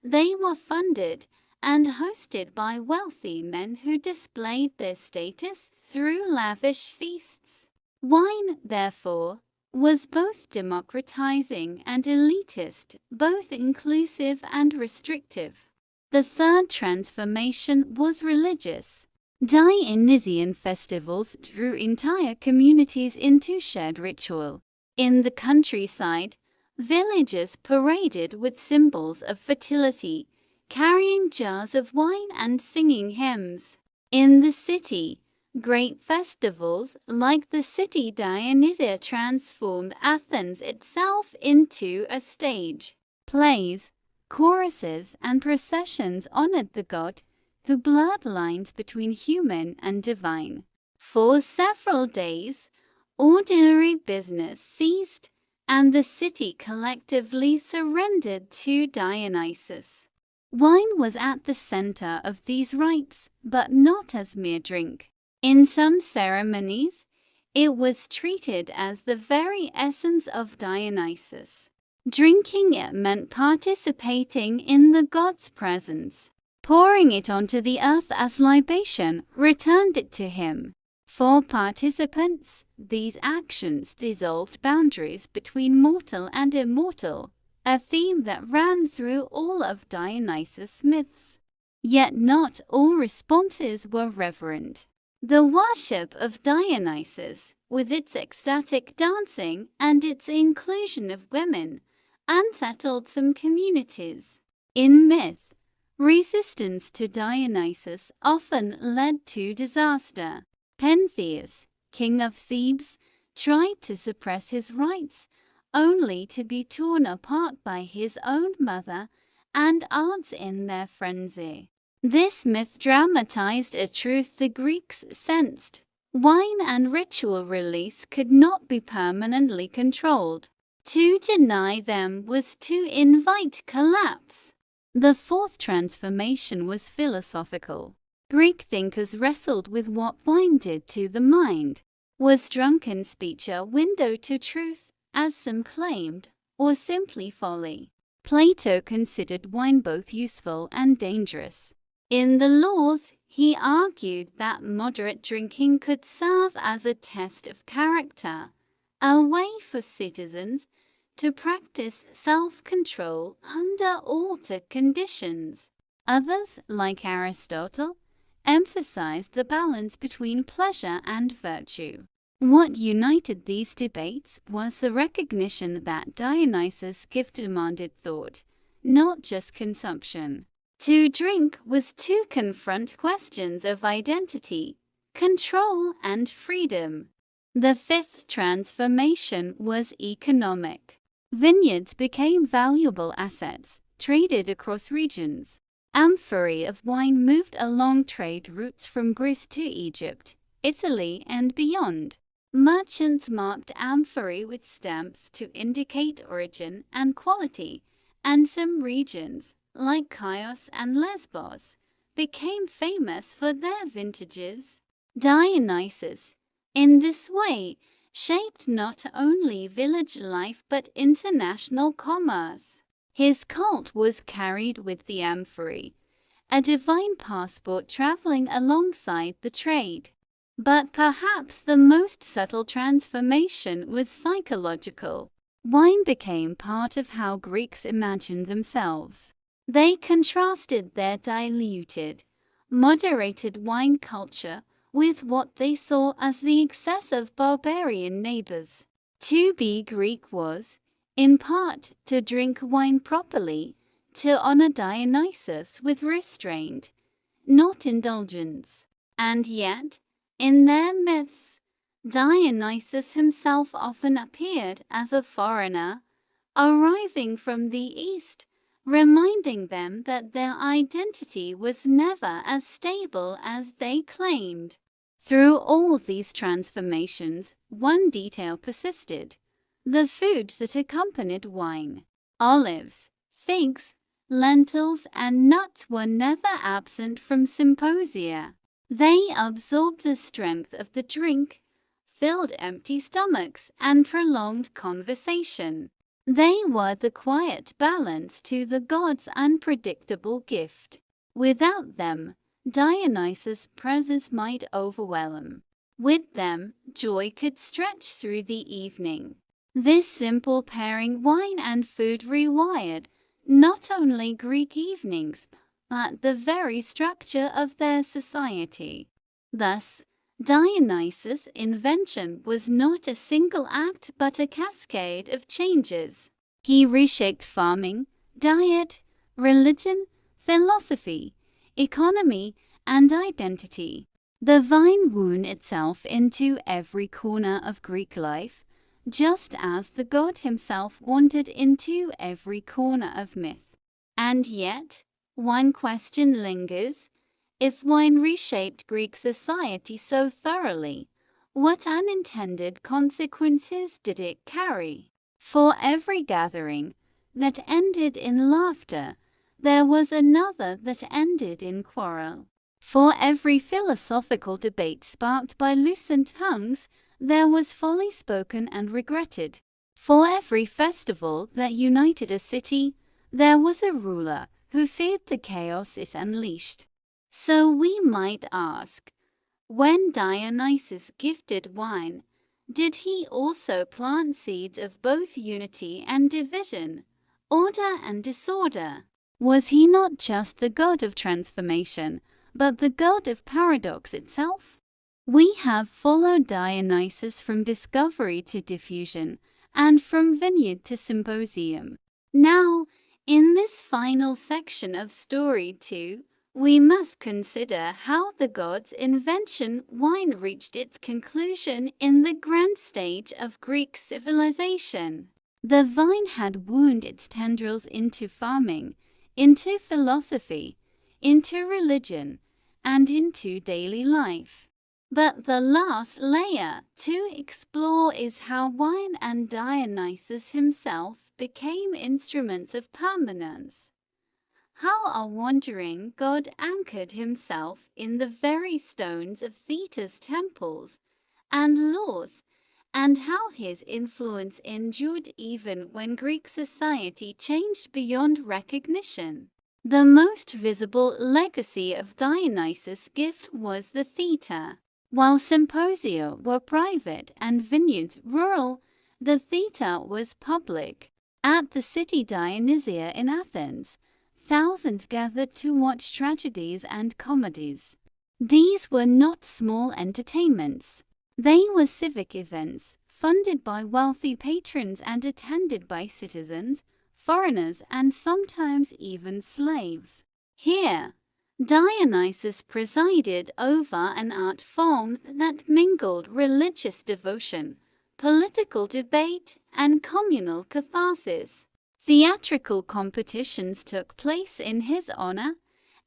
They were funded and hosted by wealthy men who displayed their status through lavish feasts. Wine, therefore, was both democratizing and elitist, both inclusive and restrictive. The third transformation was religious. Dionysian festivals drew entire communities into shared ritual. In the countryside, villagers paraded with symbols of fertility, carrying jars of wine and singing hymns. In the city, great festivals like the city Dionysia transformed Athens itself into a stage. Plays, choruses, and processions honored the god, who blurred lines between human and divine. For several days, ordinary business ceased, and the city collectively surrendered to Dionysus. Wine was at the center of these rites, but not as mere drink. In some ceremonies, it was treated as the very essence of Dionysus. Drinking it meant participating in the god's presence. Pouring it onto the earth as libation returned it to him. For participants, these actions dissolved boundaries between mortal and immortal, a theme that ran through all of Dionysus' myths. Yet not all responses were reverent. The worship of Dionysus, with its ecstatic dancing and its inclusion of women, unsettled some communities. In myth, resistance to Dionysus often led to disaster. Pentheus, king of Thebes, tried to suppress his rights, only to be torn apart by his own mother and aunts in their frenzy. This myth dramatized a truth the Greeks sensed: wine and ritual release could not be permanently controlled. To deny them was to invite collapse. The fourth transformation was philosophical. Greek thinkers wrestled with what wine did to the mind. Was drunken speech a window to truth, as some claimed, or simply folly? Plato considered wine both useful and dangerous. In the Laws, he argued that moderate drinking could serve as a test of character, a way for citizens to practice self-control under altered conditions. Others, like Aristotle, emphasized the balance between pleasure and virtue. What united these debates was the recognition that Dionysus' gift demanded thought, not just consumption. To drink was to confront questions of identity, control, and freedom. The fifth transformation was economic. Vineyards became valuable assets, traded across regions. Amphorae of wine moved along trade routes from Greece to Egypt, Italy, and beyond. Merchants marked amphorae with stamps to indicate origin and quality, and some regions, like Chios and Lesbos, became famous for their vintages. Dionysus, in this way, shaped not only village life but international commerce. His cult was carried with the amphorae, a divine passport traveling alongside the trade. But perhaps the most subtle transformation was psychological. Wine became part of how Greeks imagined themselves. They contrasted their diluted, moderated wine culture with what they saw as the excess of barbarian neighbors. To be Greek was, in part, to drink wine properly, to honor Dionysus with restraint, not indulgence. And yet, in their myths, Dionysus himself often appeared as a foreigner, arriving from the east, reminding them that their identity was never as stable as they claimed. Through all these transformations, one detail persisted. the foods that accompanied wine. Olives, figs, lentils, and nuts were never absent from symposia. They absorbed the strength of the drink, filled empty stomachs, and prolonged conversation. They were the quiet balance to the gods' unpredictable gift. Without them, Dionysus' presence might overwhelm. With them, joy could stretch through the evening. This simple pairing, wine and food, rewired not only Greek evenings, but the very structure of their society. Thus, Dionysus' invention was not a single act but a cascade of changes. He reshaped farming, diet, religion, philosophy, economy, and identity. The vine wound itself into every corner of Greek life, just as the god himself wandered into every corner of myth. And yet, one question lingers. If wine reshaped Greek society so thoroughly, what unintended consequences did it carry? For every gathering that ended in laughter, there was another that ended in quarrel. For every philosophical debate sparked by loosened tongues, there was folly spoken and regretted. For every festival that united a city, there was a ruler who feared the chaos it unleashed. So we might ask, when Dionysus gifted wine, did he also plant seeds of both unity and division, order and disorder? Was he not just the god of transformation, but the god of paradox itself? We have followed Dionysus from discovery to diffusion, and from vineyard to symposium. Now, in this final section of Story 2, we must consider how the god's invention, wine, reached its conclusion in the grand stage of Greek civilization. The vine had wound its tendrils into farming, into philosophy, into religion, and into daily life. But the last layer to explore is how wine and Dionysus himself became instruments of permanence. How a wandering god anchored himself in the very stones of Theta's temples and laws, and how his influence endured even when Greek society changed beyond recognition. The most visible legacy of Dionysus' gift was the Theta. While symposia were private and vineyards rural, the Theta was public. At the city Dionysia in Athens, thousands gathered to watch tragedies and comedies. These were not small entertainments. They were civic events, funded by wealthy patrons and attended by citizens, foreigners, and sometimes even slaves. Here, Dionysus presided over an art form that mingled religious devotion, political debate, and communal catharsis. Theatrical competitions took place in his honor,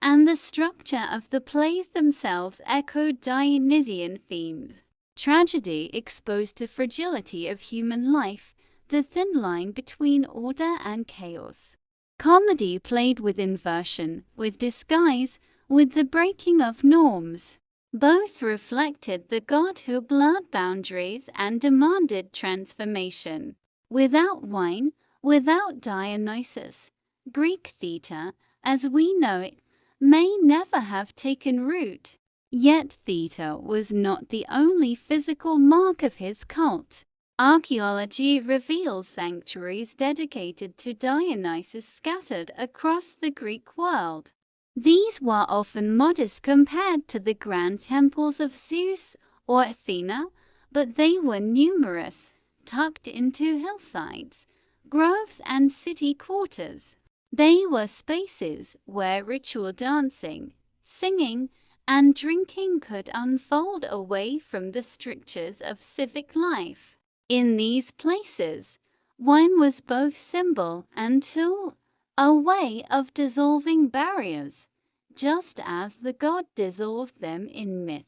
and the structure of the plays themselves echoed Dionysian themes. Tragedy exposed the fragility of human life, the thin line between order and chaos. Comedy played with inversion, with disguise, with the breaking of norms. Both reflected the god who blurred boundaries and demanded transformation. Without wine, without Dionysus, Greek theatre, as we know it, may never have taken root. Yet theatre was not the only physical mark of his cult. Archaeology reveals sanctuaries dedicated to Dionysus scattered across the Greek world. These were often modest compared to the grand temples of Zeus or Athena, but they were numerous, tucked into hillsides, groves, and city quarters. They were spaces where ritual dancing, singing, and drinking could unfold away from the strictures of civic life. In these places, wine was both symbol and tool, a way of dissolving barriers, just as the god dissolved them in myth.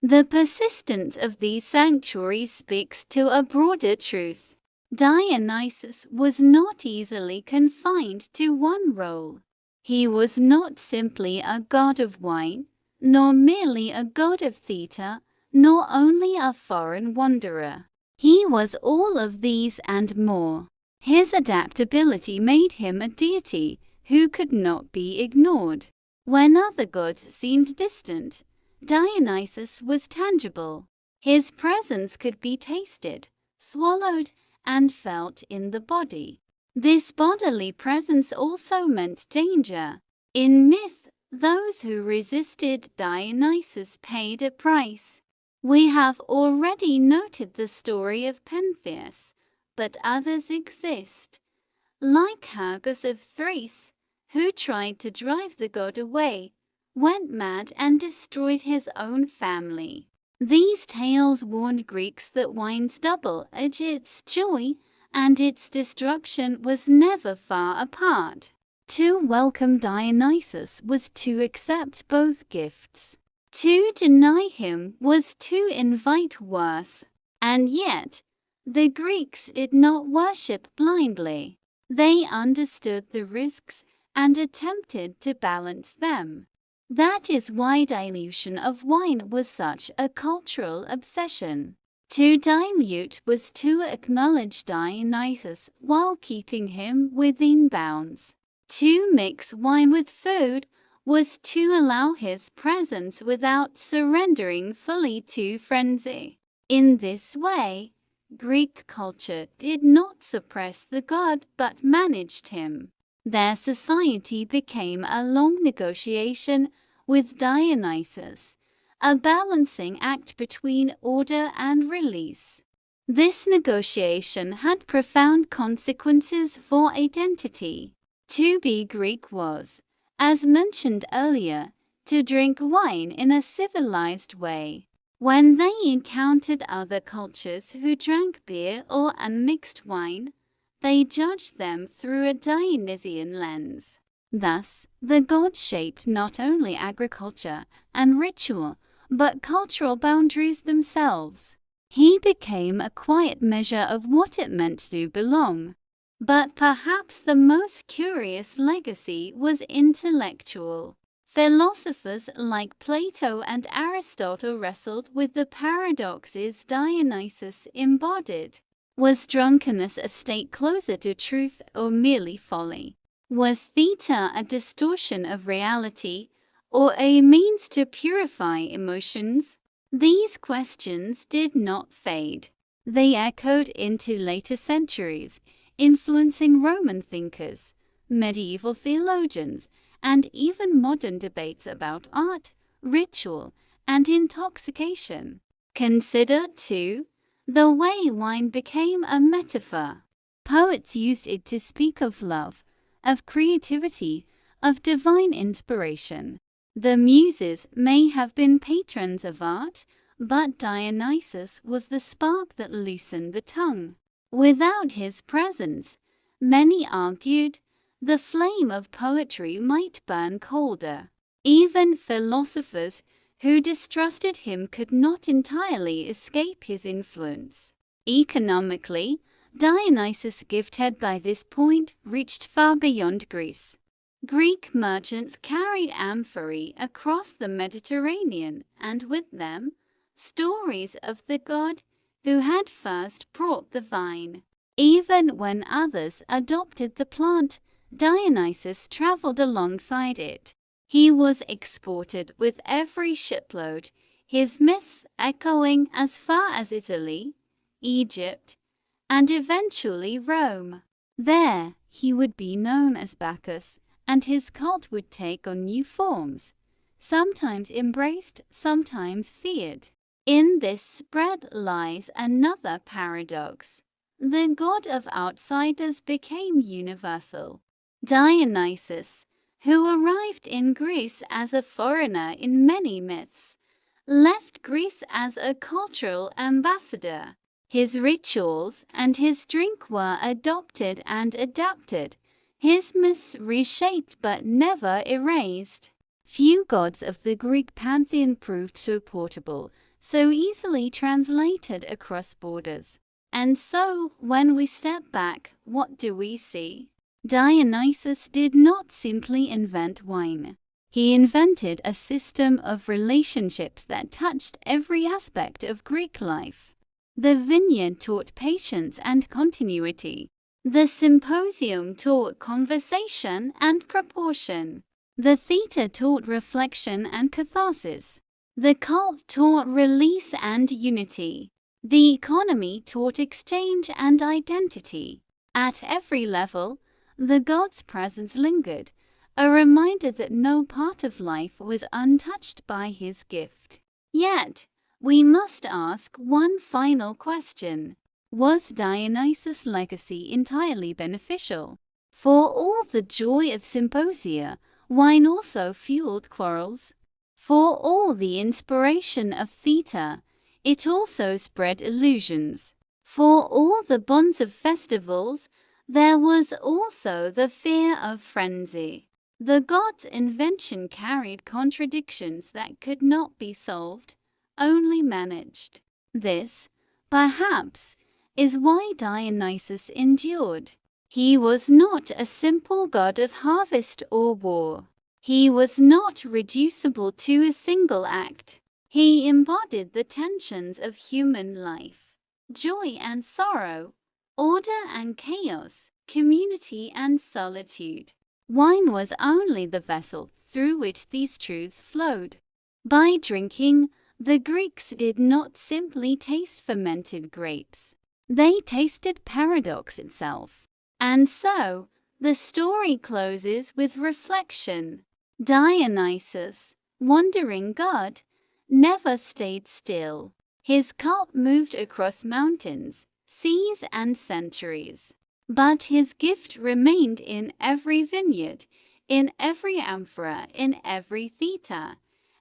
The persistence of these sanctuaries speaks to a broader truth. Dionysus was not easily confined to one role. He was not simply a god of wine, nor merely a god of theatre, nor only a foreign wanderer. He was all of these and more. His adaptability made him a deity who could not be ignored. When other gods seemed distant, Dionysus was tangible. His presence could be tasted, swallowed, and felt in the body. This bodily presence also meant danger. In myth, those who resisted Dionysus paid a price. We have already noted the story of Pentheus, but others exist, like Hergus of Thrace, who tried to drive the god away, went mad and destroyed his own family. These tales warned Greeks that wine's double-edged, its joy and its destruction was never far apart. To welcome Dionysus was to accept both gifts. To deny him was to invite worse. And yet, the Greeks did not worship blindly. They understood the risks and attempted to balance them. That is why dilution of wine was such a cultural obsession. To dilute was to acknowledge Dionysus while keeping him within bounds. To mix wine with food was to allow his presence without surrendering fully to frenzy. In this way, Greek culture did not suppress the god but managed him. Their society became a long negotiation with Dionysus, a balancing act between order and release. This negotiation had profound consequences for identity. To be Greek was, as mentioned earlier, to drink wine in a civilized way. When they encountered other cultures who drank beer or unmixed wine, they judged them through a Dionysian lens. Thus, the god shaped not only agriculture and ritual, but cultural boundaries themselves. He became a quiet measure of what it meant to belong. But perhaps the most curious legacy was intellectual. Philosophers like Plato and Aristotle wrestled with the paradoxes Dionysus embodied. Was drunkenness a state closer to truth or merely folly? Was theatre a distortion of reality, or a means to purify emotions? These questions did not fade. They echoed into later centuries, influencing Roman thinkers, medieval theologians, and even modern debates about art, ritual, and intoxication. Consider, too, the way wine became a metaphor. Poets used it to speak of love, of creativity, of divine inspiration. The Muses may have been patrons of art, but Dionysus was the spark that loosened the tongue. Without his presence, many argued, the flame of poetry might burn colder. Even philosophers who distrusted him could not entirely escape his influence. Economically, Dionysus' gift had by this point reached far beyond Greece. Greek merchants carried amphorae across the Mediterranean, and with them, stories of the god who had first brought the vine. Even when others adopted the plant, Dionysus traveled alongside it. He was exported with every shipload, his myths echoing as far as Italy, Egypt, and eventually Rome. There, he would be known as Bacchus, and his cult would take on new forms, sometimes embraced, sometimes feared. In this spread lies another paradox. The god of outsiders became universal. Dionysus, who arrived in Greece as a foreigner in many myths, left Greece as a cultural ambassador. His rituals and his drink were adopted and adapted, his myths reshaped but never erased. Few gods of the Greek pantheon proved so portable, so easily translated across borders. And so, when we step back, what do we see? Dionysus did not simply invent wine. He invented a system of relationships that touched every aspect of Greek life. The vineyard taught patience and continuity. The symposium taught conversation and proportion. The theatre taught reflection and catharsis. The cult taught release and unity. The economy taught exchange and identity. At every level, the god's presence lingered, a reminder that no part of life was untouched by his gift. Yet, we must ask one final question. Was Dionysus' legacy entirely beneficial? For all the joy of symposia, wine also fueled quarrels. For all the inspiration of theatre, it also spread illusions. For all the bonds of festivals, there was also the fear of frenzy. The god's invention carried contradictions that could not be solved, only managed. This, perhaps, is why Dionysus endured. He was not a simple god of harvest or war. He was not reducible to a single act. He embodied the tensions of human life: joy and sorrow, order and chaos, community and solitude. Wine was only the vessel through which these truths flowed. By drinking, the Greeks did not simply taste fermented grapes. They tasted paradox itself. And so, the story closes with reflection. Dionysus, wandering god, never stayed still. His cult moved across mountains, seas, and centuries. But his gift remained in every vineyard, in every amphora, in every theatre,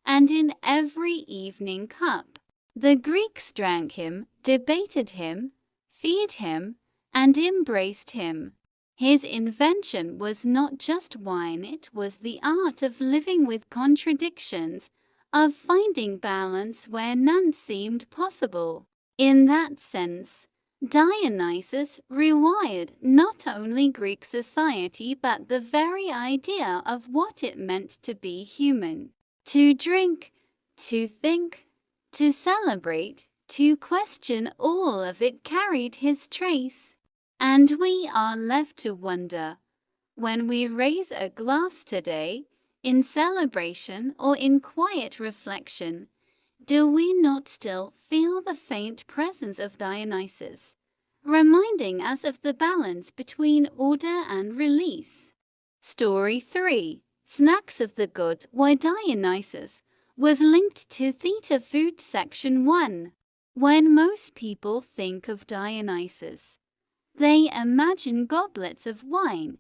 and in every evening cup. The Greeks drank him, debated him, feared him, and embraced him. His invention was not just wine, it was the art of living with contradictions, of finding balance where none seemed possible. In that sense, Dionysus rewired not only Greek society but the very idea of what it meant to be human. To drink, to think, to celebrate, to question, all of it carried his trace. And we are left to wonder, when we raise a glass today, in celebration or in quiet reflection, do we not still feel the faint presence of Dionysus, reminding us of the balance between order and release? Story 3. Snacks of the Gods. Why Dionysus was linked to theatre food. Section 1. When most people think of Dionysus, they imagine goblets of wine,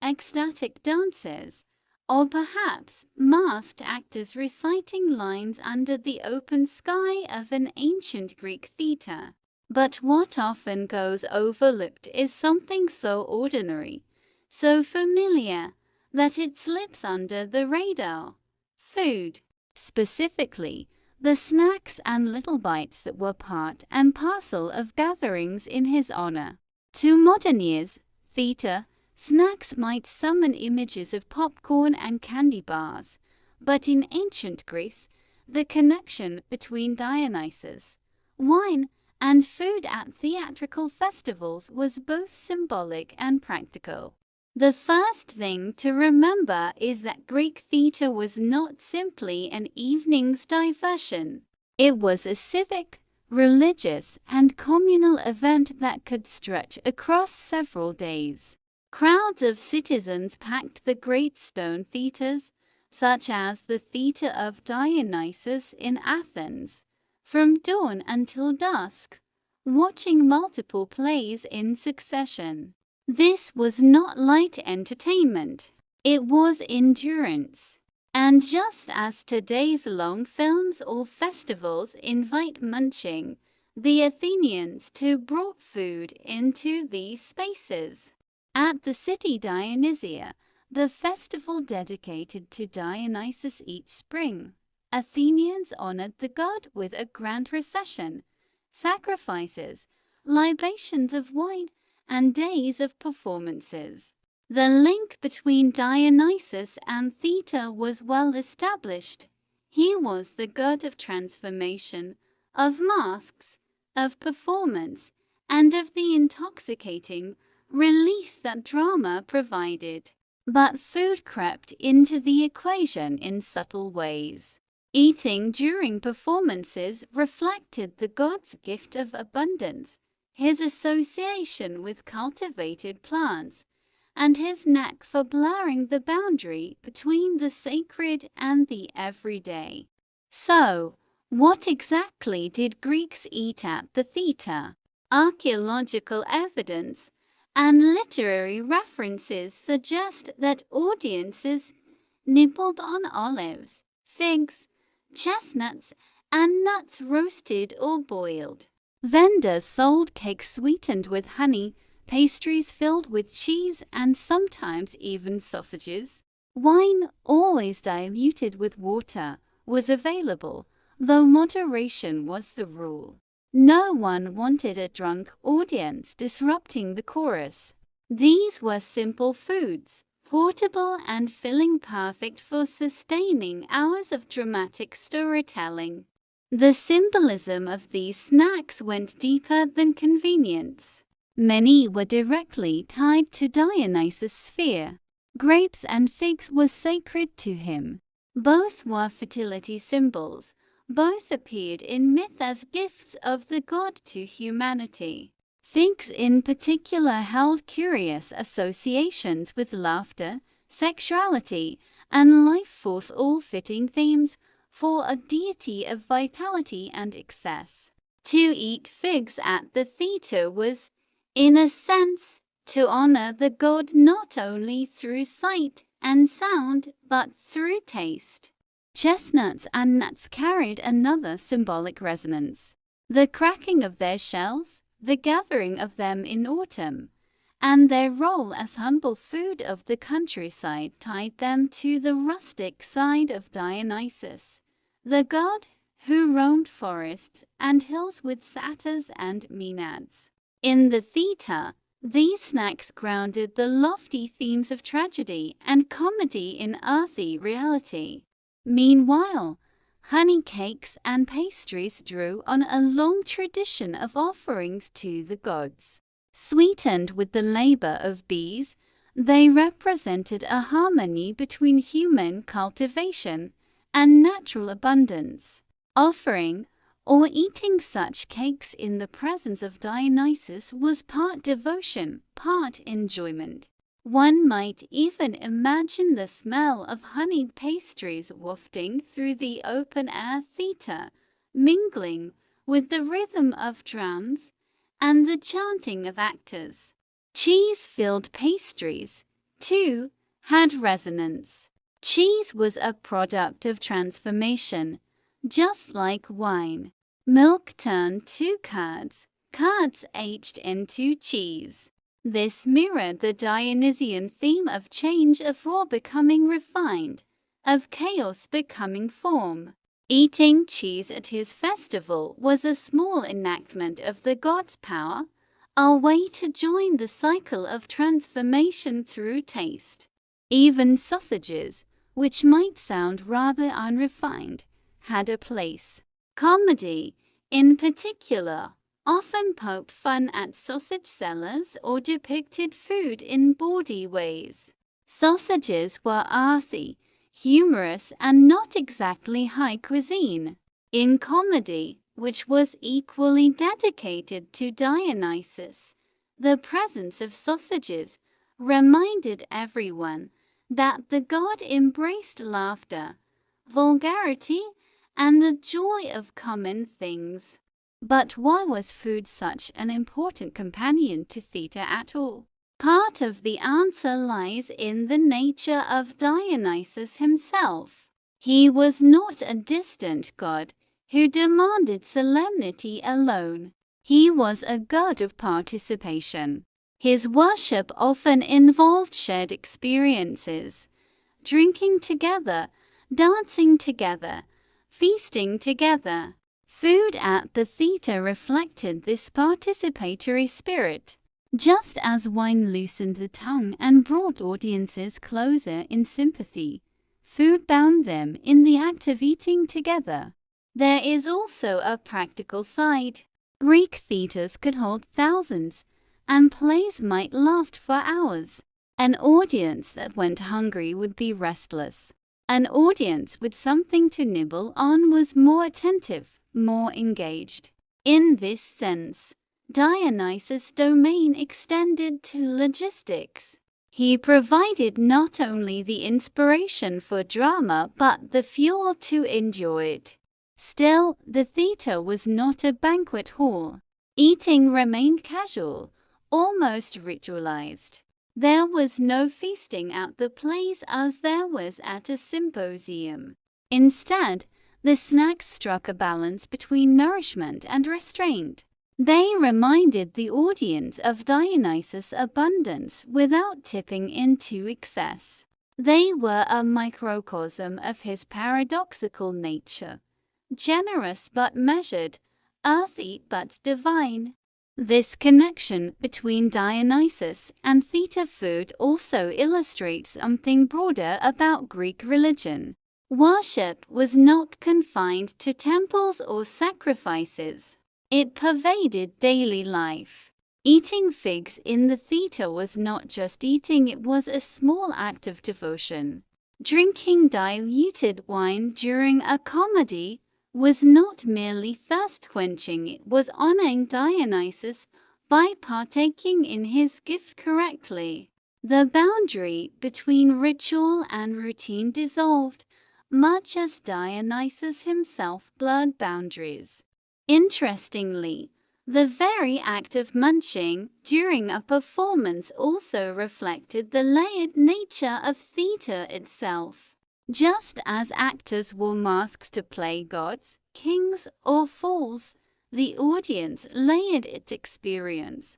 ecstatic dances, or perhaps masked actors reciting lines under the open sky of an ancient Greek theatre. But what often goes overlooked is something so ordinary, so familiar, that it slips under the radar: food. Specifically, the snacks and little bites that were part and parcel of gatherings in his honor. To modern ears, theatre snacks might summon images of popcorn and candy bars, but in ancient Greece, the connection between Dionysus, wine, and food at theatrical festivals was both symbolic and practical. The first thing to remember is that Greek theatre was not simply an evening's diversion. It was a civic, religious, and communal event that could stretch across several days. Crowds of citizens packed the great stone theatres, such as the Theatre of Dionysus in Athens, from dawn until dusk, watching multiple plays in succession. This was not light entertainment, it was endurance. And just as today's long films or festivals invite munching, the Athenians too brought food into these spaces. At the city Dionysia, the festival dedicated to Dionysus each spring, Athenians honored the god with a grand procession, sacrifices, libations of wine, and days of performances. The link between Dionysus and Theta was well established. He was the god of transformation, of masks, of performance, and of the intoxicating release that drama provided. But food crept into the equation in subtle ways. Eating during performances reflected the god's gift of abundance, his association with cultivated plants, and his knack for blurring the boundary between the sacred and the everyday. So, what exactly did Greeks eat at the Theta? Archaeological evidence and literary references suggest that audiences nibbled on olives, figs, chestnuts, and nuts roasted or boiled. Vendors sold cakes sweetened with honey, pastries filled with cheese, and sometimes even sausages. Wine, always diluted with water, was available, though moderation was the rule. No one wanted a drunk audience disrupting the chorus. These were simple foods, portable and filling, perfect for sustaining hours of dramatic storytelling. The symbolism of these snacks went deeper than convenience. Many were directly tied to Dionysus' sphere. Grapes and figs were sacred to him. Both were fertility symbols. Both appeared in myth as gifts of the god to humanity. Figs in particular held curious associations with laughter, sexuality, and life force, all fitting themes for a deity of vitality and excess. To eat figs at the Theta was, in a sense, to honor the god not only through sight and sound but through taste. Chestnuts and nuts carried another symbolic resonance. The cracking of their shells, the gathering of them in autumn, and their role as humble food of the countryside tied them to the rustic side of Dionysus, the god who roamed forests and hills with satyrs and maenads. In the Theta, these snacks grounded the lofty themes of tragedy and comedy in earthy reality. Meanwhile, honey cakes and pastries drew on a long tradition of offerings to the gods. Sweetened with the labor of bees, they represented a harmony between human cultivation and natural abundance. Offering or eating such cakes in the presence of Dionysus was part devotion, part enjoyment. One might even imagine the smell of honeyed pastries wafting through the open-air Theta, mingling with the rhythm of drums and the chanting of actors. Cheese-filled pastries, too, had resonance. Cheese was a product of transformation, just like wine. Milk turned to curds, curds aged into cheese. This mirrored the Dionysian theme of change, of raw becoming refined, of chaos becoming form. Eating cheese at his festival was a small enactment of the god's power, a way to join the cycle of transformation through taste. Even sausages, which might sound rather unrefined, had a place. Comedy, in particular, often poked fun at sausage sellers or depicted food in bawdy ways. Sausages were earthy, humorous, and not exactly high cuisine. In comedy, which was equally dedicated to Dionysus, the presence of sausages reminded everyone that the god embraced laughter, vulgarity, and the joy of common things. But why was food such an important companion to Theta at all? Part of the answer lies in the nature of Dionysus himself. He was not a distant god who demanded solemnity alone. He was a god of participation. His worship often involved shared experiences, drinking together, dancing together, feasting together. Food at the theatre reflected this participatory spirit. Just as wine loosened the tongue and brought audiences closer in sympathy, food bound them in the act of eating together. There is also a practical side. Greek theatres could hold thousands, and plays might last for hours. An audience that went hungry would be restless. An audience with something to nibble on was more attentive, more engaged. In this sense, Dionysus' domain extended to logistics. He provided not only the inspiration for drama but the fuel to enjoy it. Still, the theatre was not a banquet hall. Eating remained casual, almost ritualized. There was no feasting at the plays as there was at a symposium. Instead, the snacks struck a balance between nourishment and restraint. They reminded the audience of Dionysus' abundance without tipping into excess. They were a microcosm of his paradoxical nature, generous but measured, earthy but divine. This connection between Dionysus and theatre food also illustrates something broader about Greek religion. Worship was not confined to temples or sacrifices. It pervaded daily life. Eating figs in the theatre was not just eating, it was a small act of devotion. Drinking diluted wine during a comedy was not merely thirst-quenching, it was honoring Dionysus by partaking in his gift correctly. The boundary between ritual and routine dissolved, much as Dionysus himself blurred boundaries. Interestingly, the very act of munching during a performance also reflected the layered nature of theatre itself. Just as actors wore masks to play gods, kings, or fools, the audience layered its experience,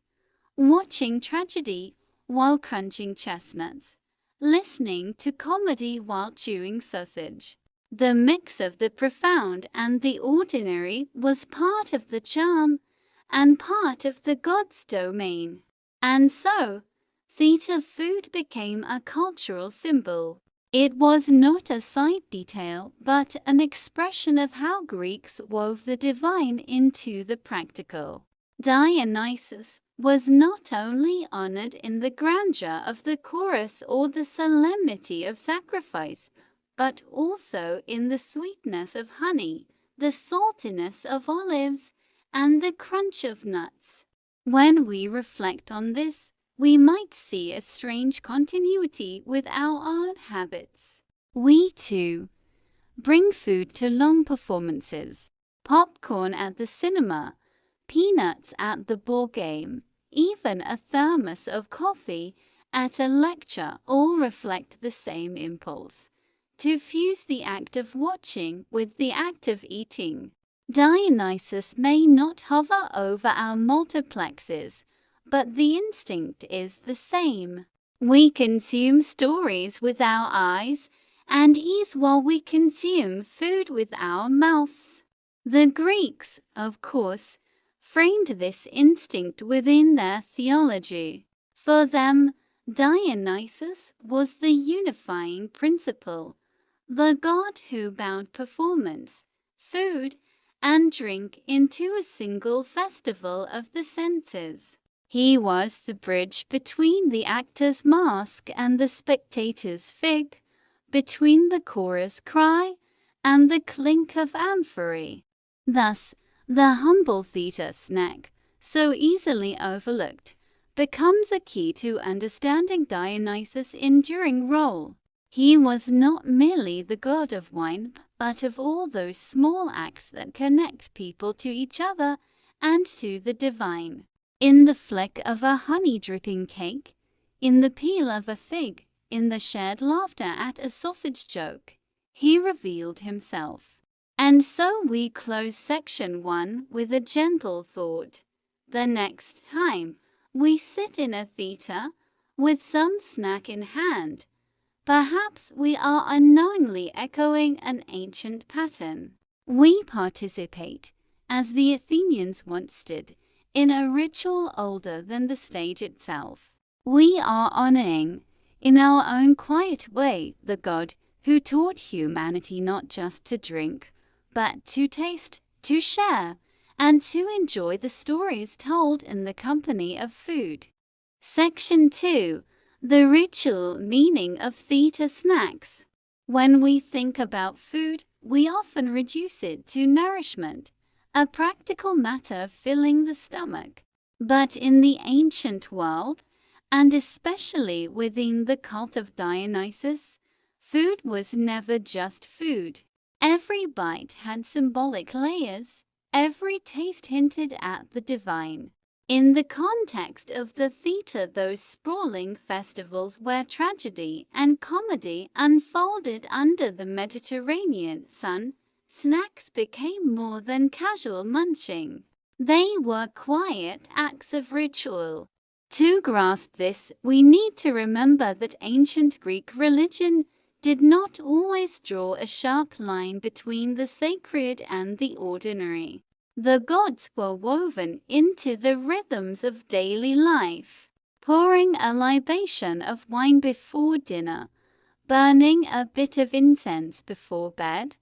watching tragedy while crunching chestnuts, listening to comedy while chewing sausage. The mix of the profound and the ordinary was part of the charm and part of the god's domain. And so, theatre food became a cultural symbol. It was not a side detail, but an expression of how Greeks wove the divine into the practical. Dionysus was not only honored in the grandeur of the chorus or the solemnity of sacrifice, but also in the sweetness of honey, the saltiness of olives, and the crunch of nuts. When we reflect on this, we might see a strange continuity with our own habits. We, too, bring food to long performances, popcorn at the cinema, peanuts at the ball game, even a thermos of coffee at a lecture, all reflect the same impulse: to fuse the act of watching with the act of eating. Dionysus may not hover over our multiplexes, but the instinct is the same. We consume stories with our eyes and eat while we consume food with our mouths. The Greeks, of course, framed this instinct within their theology. For them, Dionysus was the unifying principle, the god who bound performance, food, and drink into a single festival of the senses. He was the bridge between the actor's mask and the spectator's fig, between the chorus cry and the clink of amphorae. Thus, the humble theatre snack, so easily overlooked, becomes a key to understanding Dionysus' enduring role. He was not merely the god of wine, but of all those small acts that connect people to each other and to the divine. In the flick of a honey-dripping cake, in the peel of a fig, in the shared laughter at a sausage joke, he revealed himself. And so we close section 1 with a gentle thought. The next time we sit in a theatre with some snack in hand, perhaps we are unknowingly echoing an ancient pattern. We participate, as the Athenians once did, in a ritual older than the stage itself. We are honoring, in our own quiet way, the God who taught humanity not just to drink, but to taste, to share, and to enjoy the stories told in the company of food. Section 2. The ritual meaning of theta snacks. When we think about food, we often reduce it to nourishment, a practical matter filling the stomach. But in the ancient world, and especially within the cult of Dionysus, food was never just food. Every bite had symbolic layers, every taste hinted at the divine. In the context of the theatre, those sprawling festivals where tragedy and comedy unfolded under the Mediterranean sun, snacks became more than casual munching. They were quiet acts of ritual. To grasp this, we need to remember that ancient Greek religion did not always draw a sharp line between the sacred and the ordinary. The gods were woven into the rhythms of daily life, pouring a libation of wine before dinner, burning a bit of incense before bed,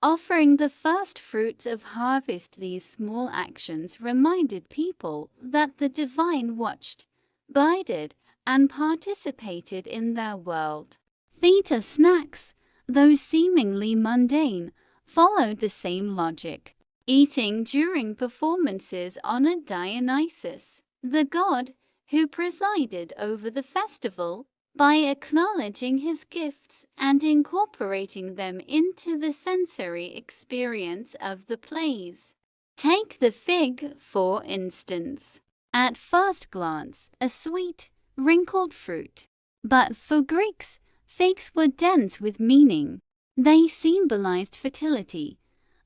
offering the first fruits of harvest. These small actions reminded people that the divine watched, guided, and participated in their world. Theta snacks, though seemingly mundane, followed the same logic. Eating during performances honored Dionysus, the god who presided over the festival, by acknowledging his gifts and incorporating them into the sensory experience of the plays. Take the fig, for instance. At first glance, a sweet, wrinkled fruit. But for Greeks, figs were dense with meaning. They symbolized fertility,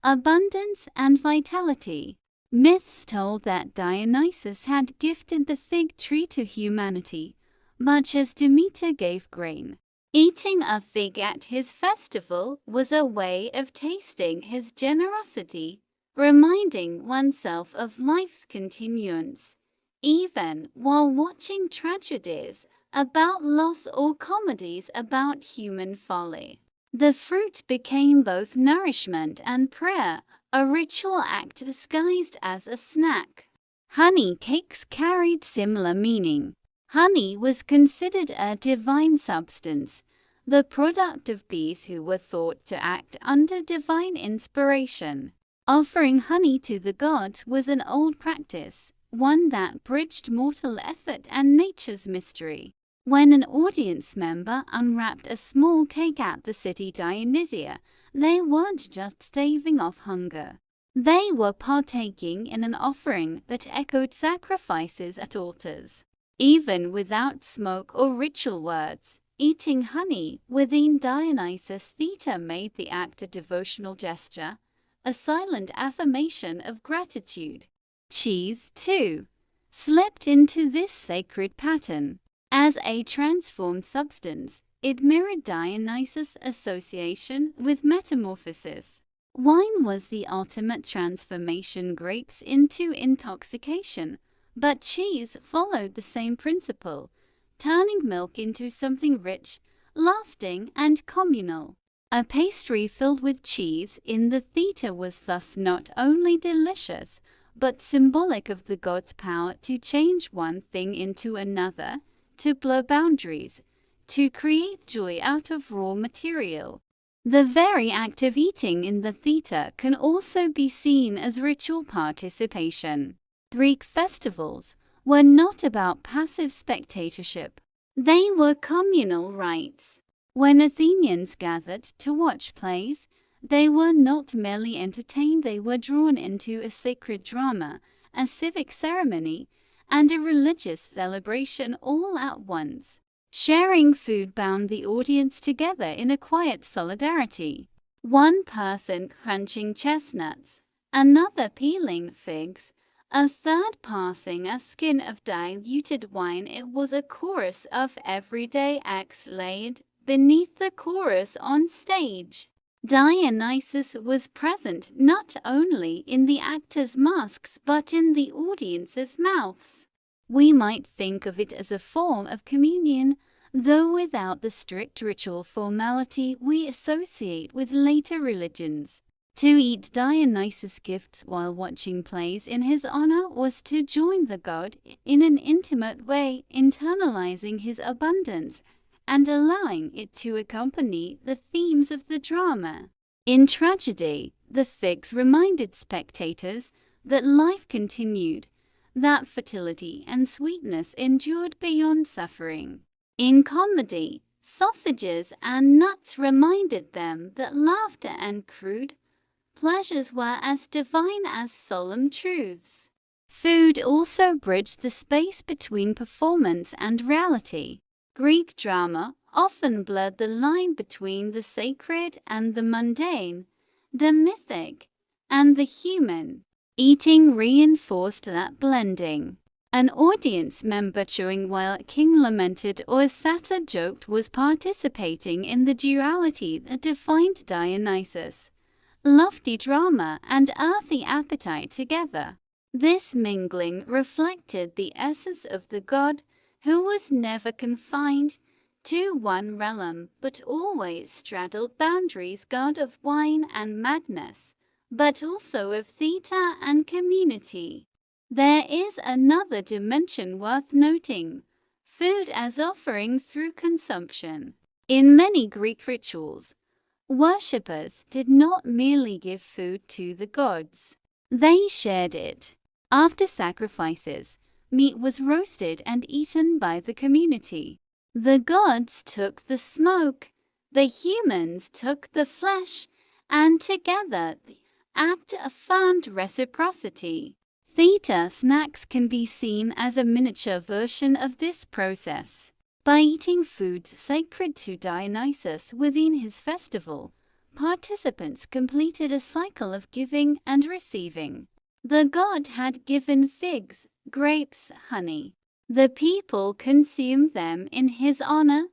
abundance, and vitality. Myths told that Dionysus had gifted the fig tree to humanity, much as Demeter gave grain. Eating a fig at his festival was a way of tasting his generosity, reminding oneself of life's continuance, even while watching tragedies about loss or comedies about human folly. The fruit became both nourishment and prayer, a ritual act disguised as a snack. Honey cakes carried similar meaning. Honey was considered a divine substance, the product of bees who were thought to act under divine inspiration. Offering honey to the gods was an old practice, one that bridged mortal effort and nature's mystery. When an audience member unwrapped a small cake at the city Dionysia, they weren't just staving off hunger. They were partaking in an offering that echoed sacrifices at altars. Even without smoke or ritual words, eating honey within Dionysus' theatre made the act a devotional gesture, a silent affirmation of gratitude. Cheese, too, slipped into this sacred pattern. As a transformed substance, it mirrored Dionysus' association with metamorphosis. Wine was the ultimate transformation, grapes into intoxication, but cheese followed the same principle, turning milk into something rich, lasting, and communal. A pastry filled with cheese in the theatre was thus not only delicious, but symbolic of the god's power to change one thing into another, to blur boundaries, to create joy out of raw material. The very act of eating in the theatre can also be seen as ritual participation. Greek festivals were not about passive spectatorship. They were communal rites. When Athenians gathered to watch plays, they were not merely entertained, they were drawn into a sacred drama, a civic ceremony, and a religious celebration all at once. Sharing food bound the audience together in a quiet solidarity. One person crunching chestnuts, another peeling figs, a third passing a skin of diluted wine. It was a chorus of everyday acts laid beneath the chorus on stage. Dionysus was present not only in the actors' masks but in the audience's mouths. We might think of it as a form of communion, though without the strict ritual formality we associate with later religions. To eat Dionysus' gifts while watching plays in his honor was to join the god in an intimate way, internalizing his abundance and allowing it to accompany the themes of the drama. In tragedy, the figs reminded spectators that life continued, that fertility and sweetness endured beyond suffering. In comedy, sausages and nuts reminded them that laughter and crude pleasures were as divine as solemn truths. Food also bridged the space between performance and reality. Greek drama often blurred the line between the sacred and the mundane, the mythic and the human. Eating reinforced that blending. An audience member chewing while a king lamented or a satyr joked was participating in the duality that defined Dionysus. Lofty drama and earthy appetite together. This mingling reflected the essence of the god, who was never confined to one realm but always straddled boundaries, god of wine and madness, but also of theatre and community. There is another dimension worth noting: food as offering through consumption. In many Greek rituals, worshippers did not merely give food to the gods, they shared it. After sacrifices, meat was roasted and eaten by the community. The gods took the smoke, the humans took the flesh, and together the act affirmed reciprocity. Theatre snacks can be seen as a miniature version of this process. By eating foods sacred to Dionysus within his festival, participants completed a cycle of giving and receiving. The god had given figs, grapes, honey. The people consumed them in his honor,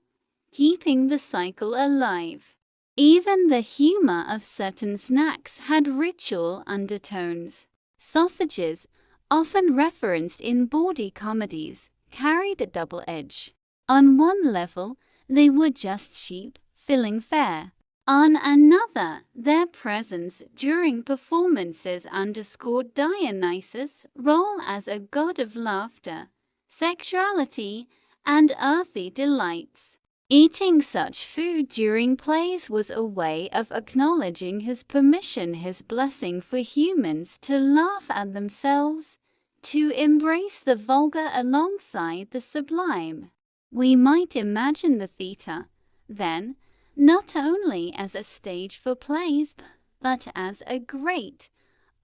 keeping the cycle alive. Even the humor of certain snacks had ritual undertones. Sausages, often referenced in bawdy comedies, carried a double edge. On one level, they were just sheep filling fare. On another, their presence during performances underscored Dionysus' role as a god of laughter, sexuality, and earthly delights. Eating such food during plays was a way of acknowledging his permission, his blessing for humans to laugh at themselves, to embrace the vulgar alongside the sublime. We might imagine the theatre, then, not only as a stage for plays, but as a great,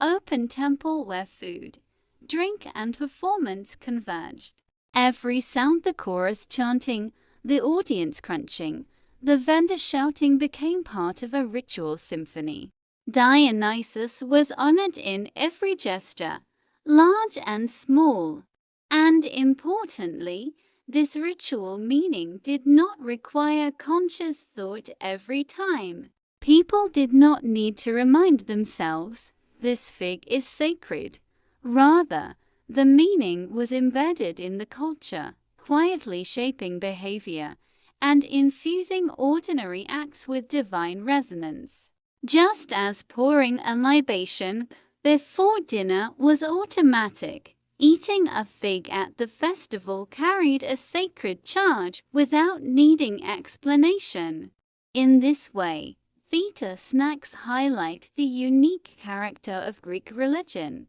open temple where food, drink, and performance converged. Every sound, the chorus chanting, the audience crunching, the vendor shouting, became part of a ritual symphony. Dionysus was honored in every gesture, large and small. And importantly, this ritual meaning did not require conscious thought every time. People did not need to remind themselves, this fig is sacred. Rather, the meaning was embedded in the culture, quietly shaping behavior and infusing ordinary acts with divine resonance. Just as pouring a libation before dinner was automatic, eating a fig at the festival carried a sacred charge without needing explanation. In this way, theatre snacks highlight the unique character of Greek religion,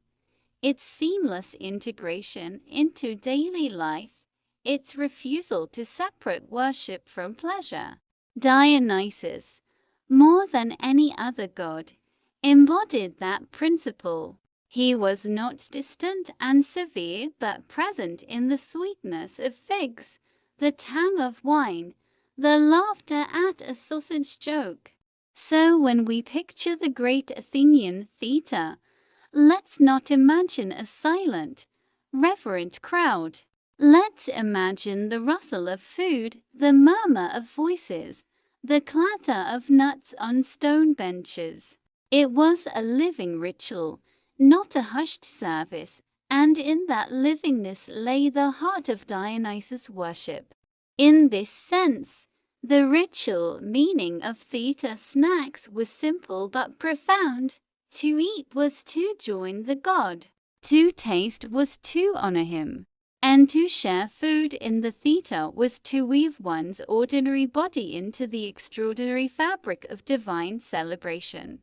its seamless integration into daily life, its refusal to separate worship from pleasure. Dionysus, more than any other god, embodied that principle. He was not distant and severe, but present in the sweetness of figs, the tang of wine, the laughter at a sausage joke. So when we picture the great Athenian theatre, let's not imagine a silent, reverent crowd. Let's imagine the rustle of food, the murmur of voices, the clatter of nuts on stone benches. It was a living ritual, not a hushed service, and in that livingness lay the heart of Dionysus' worship. In this sense, the ritual meaning of theater snacks was simple but profound. To eat was to join the god, to taste was to honor him, and to share food in the theater was to weave one's ordinary body into the extraordinary fabric of divine celebration.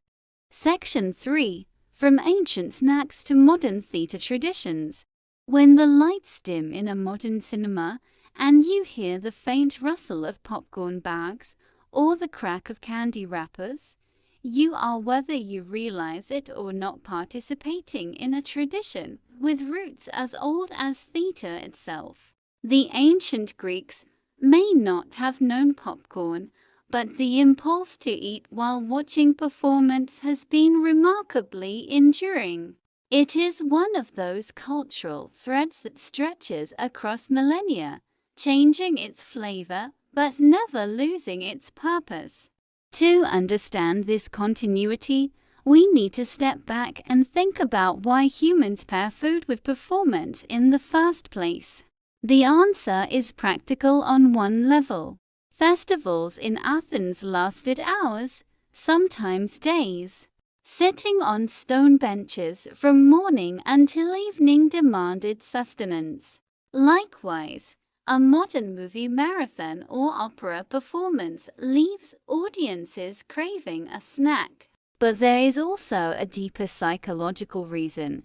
Section 3. From ancient snacks to modern theater traditions. When the lights dim in a modern cinema, and you hear the faint rustle of popcorn bags or the crack of candy wrappers, you are, whether you realize it or not, participating in a tradition with roots as old as theater itself. The ancient Greeks may not have known popcorn, but the impulse to eat while watching performance has been remarkably enduring. It is one of those cultural threads that stretches across millennia, changing its flavor but never losing its purpose. To understand this continuity, we need to step back and think about why humans pair food with performance in the first place. The answer is practical on one level. Festivals in Athens lasted hours, sometimes days. Sitting on stone benches from morning until evening demanded sustenance. Likewise, a modern movie marathon or opera performance leaves audiences craving a snack. But there is also a deeper psychological reason.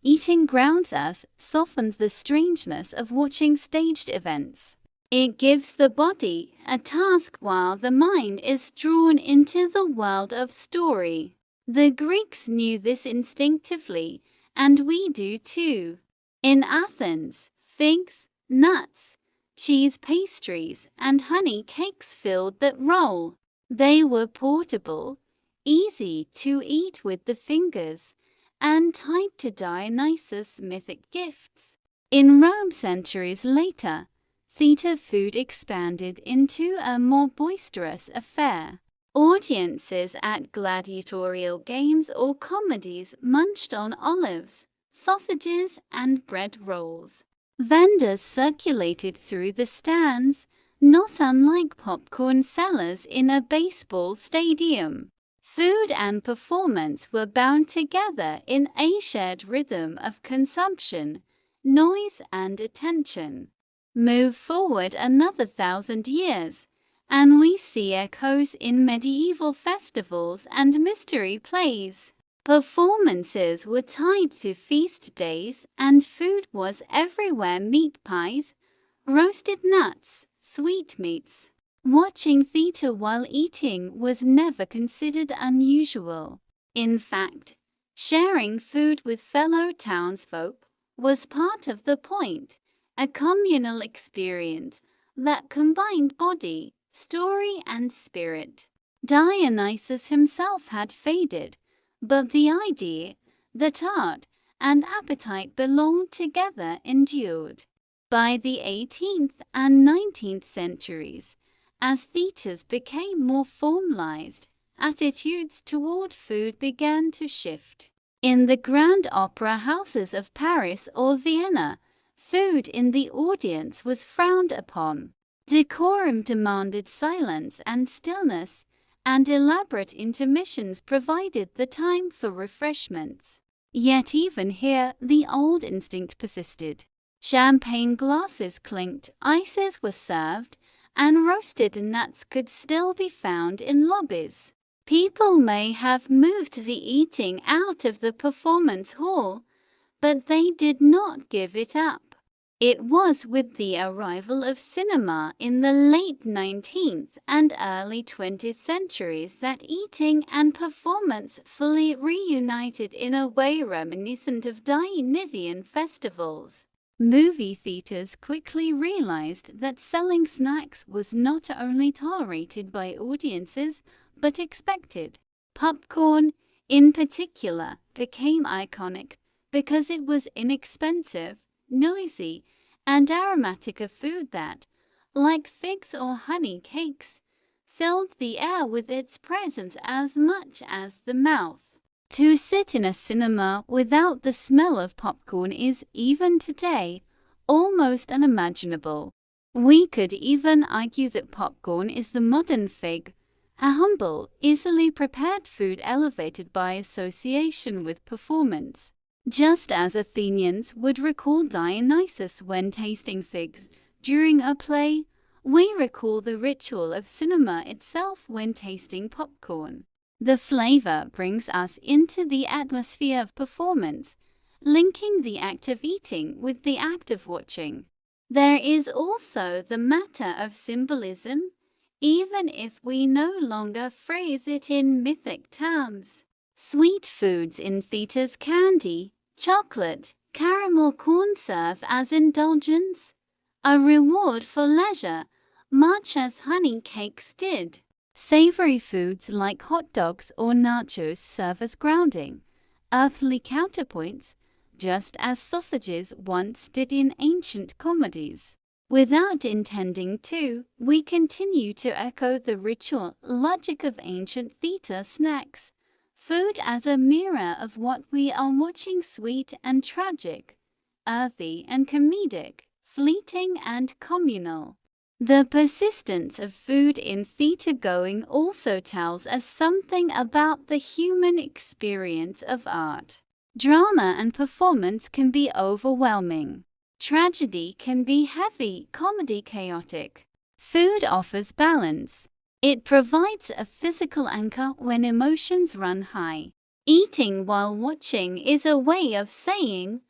Eating grounds us, softens the strangeness of watching staged events. It gives the body a task while the mind is drawn into the world of story. The Greeks knew this instinctively, and we do too. In Athens, figs, nuts, cheese pastries, and honey cakes filled that roll. They were portable, easy to eat with the fingers, and tied to Dionysus' mythic gifts. In Rome centuries later, theater food expanded into a more boisterous affair. Audiences at gladiatorial games or comedies munched on olives, sausages, and bread rolls. Vendors circulated through the stands, not unlike popcorn sellers in a baseball stadium. Food and performance were bound together in a shared rhythm of consumption, noise, and attention. Move forward another 1,000 years, and we see echoes in medieval festivals and mystery plays. Performances were tied to feast days, and food was everywhere: meat pies, roasted nuts, sweetmeats. Watching theater while eating was never considered unusual. In fact, sharing food with fellow townsfolk was part of the point, a communal experience that combined body, story, and spirit. Dionysus himself had faded, but the idea that art and appetite belonged together endured. By the 18th and 19th centuries, as theaters became more formalized, attitudes toward food began to shift. In the grand opera houses of Paris or Vienna, food in the audience was frowned upon. Decorum demanded silence and stillness, and elaborate intermissions provided the time for refreshments. Yet even here, the old instinct persisted. Champagne glasses clinked, ices were served, and roasted nuts could still be found in lobbies. People may have moved the eating out of the performance hall, but they did not give it up. It was with the arrival of cinema in the late 19th and early 20th centuries that eating and performance fully reunited in a way reminiscent of Dionysian festivals. Movie theaters quickly realized that selling snacks was not only tolerated by audiences, but expected. Popcorn, in particular, became iconic because it was inexpensive, noisy, and aromatic, a food that, like figs or honey cakes, filled the air with its presence as much as the mouth. To sit in a cinema without the smell of popcorn is, even today, almost unimaginable. We could even argue that popcorn is the modern fig, a humble, easily prepared food elevated by association with performance. Just as Athenians would recall Dionysus when tasting figs during a play, we recall the ritual of cinema itself when tasting popcorn. The flavor brings us into the atmosphere of performance, linking the act of eating with the act of watching. There is also the matter of symbolism, even if we no longer phrase it in mythic terms. Sweet foods in theaters, candy, chocolate, caramel corn serve as indulgence, a reward for leisure, much as honey cakes did. Savory foods like hot dogs or nachos serve as grounding, earthly counterpoints, just as sausages once did in ancient comedies. Without intending to, we continue to echo the ritual logic of ancient theater snacks. Food as a mirror of what we are watching: sweet and tragic, earthy and comedic, fleeting and communal. The persistence of food in theater-going also tells us something about the human experience of art. Drama and performance can be overwhelming. Tragedy can be heavy, comedy chaotic. Food offers balance. It provides a physical anchor when emotions run high. Eating while watching is a way of saying,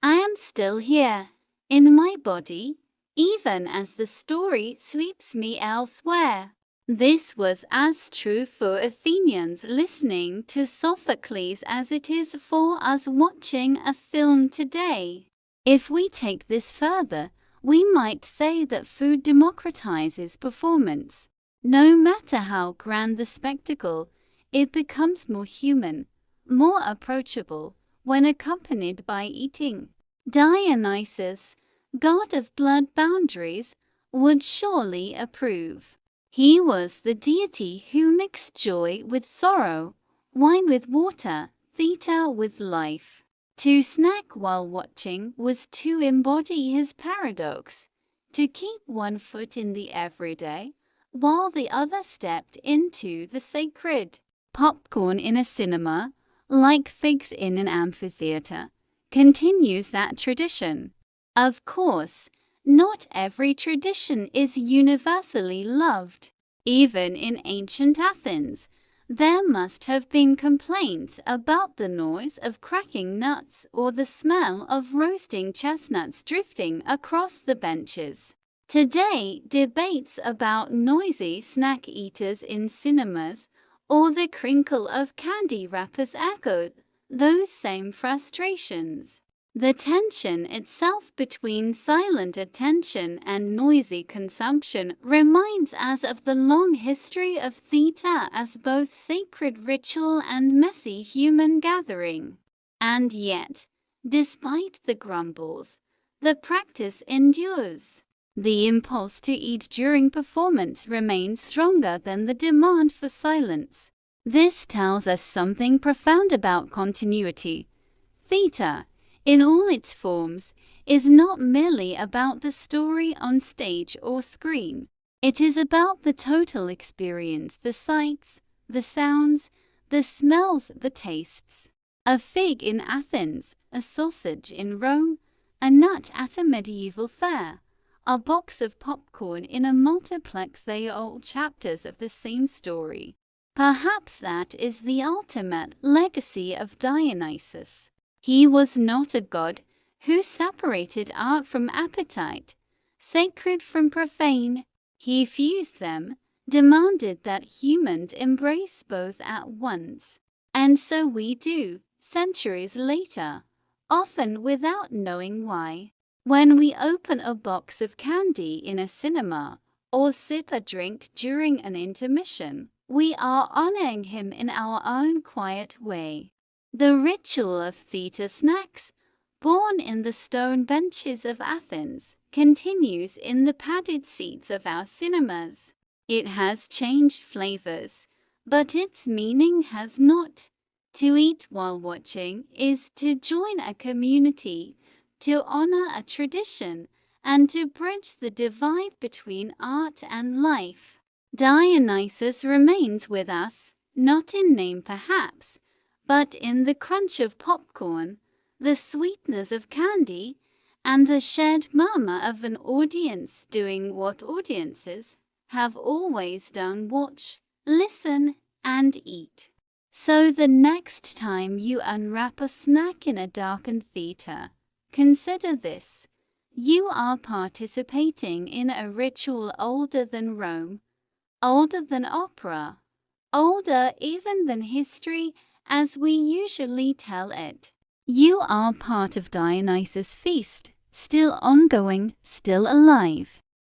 "I am still here, in my body, even as the story sweeps me elsewhere." This was as true for Athenians listening to Sophocles as it is for us watching a film today. If we take this further, we might say that food democratizes performance. No matter how grand the spectacle, it becomes more human, more approachable, when accompanied by eating. Dionysus, god of blood boundaries, would surely approve. He was the deity who mixed joy with sorrow, wine with water, theater with life. To snack while watching was to embody his paradox, to keep one foot in the everyday, while the other stepped into the sacred. Popcorn in a cinema, like figs in an amphitheater, continues that tradition. Of course, not every tradition is universally loved. Even in ancient Athens, there must have been complaints about the noise of cracking nuts or the smell of roasting chestnuts drifting across the benches. Today, debates about noisy snack eaters in cinemas or the crinkle of candy wrappers echo those same frustrations. The tension itself between silent attention and noisy consumption reminds us of the long history of theater as both sacred ritual and messy human gathering. And yet, despite the grumbles, the practice endures. The impulse to eat during performance remains stronger than the demand for silence. This tells us something profound about continuity. Theater, in all its forms, is not merely about the story on stage or screen. It is about the total experience: the sights, the sounds, the smells, the tastes. A fig in Athens, a sausage in Rome, a nut at a medieval fair, a box of popcorn in a multiplex, they are all chapters of the same story. Perhaps that is the ultimate legacy of Dionysus. He was not a god who separated art from appetite, sacred from profane. He fused them, demanded that humans embrace both at once. And so we do, centuries later, often without knowing why. When we open a box of candy in a cinema or sip a drink during an intermission, we are honoring him in our own quiet way. The ritual of theater snacks, born in the stone benches of Athens, continues in the padded seats of our cinemas. It has changed flavors, but its meaning has not. To eat while watching is to join a community, to honor a tradition, and to bridge the divide between art and life. Dionysus remains with us, not in name perhaps, but in the crunch of popcorn, the sweetness of candy, and the shared murmur of an audience doing what audiences have always done: watch, listen, and eat. So the next time you unwrap a snack in a darkened theater, consider this: you are participating in a ritual older than Rome, older than opera, older even than history as we usually tell it. You are part of Dionysus' feast, still ongoing, still alive.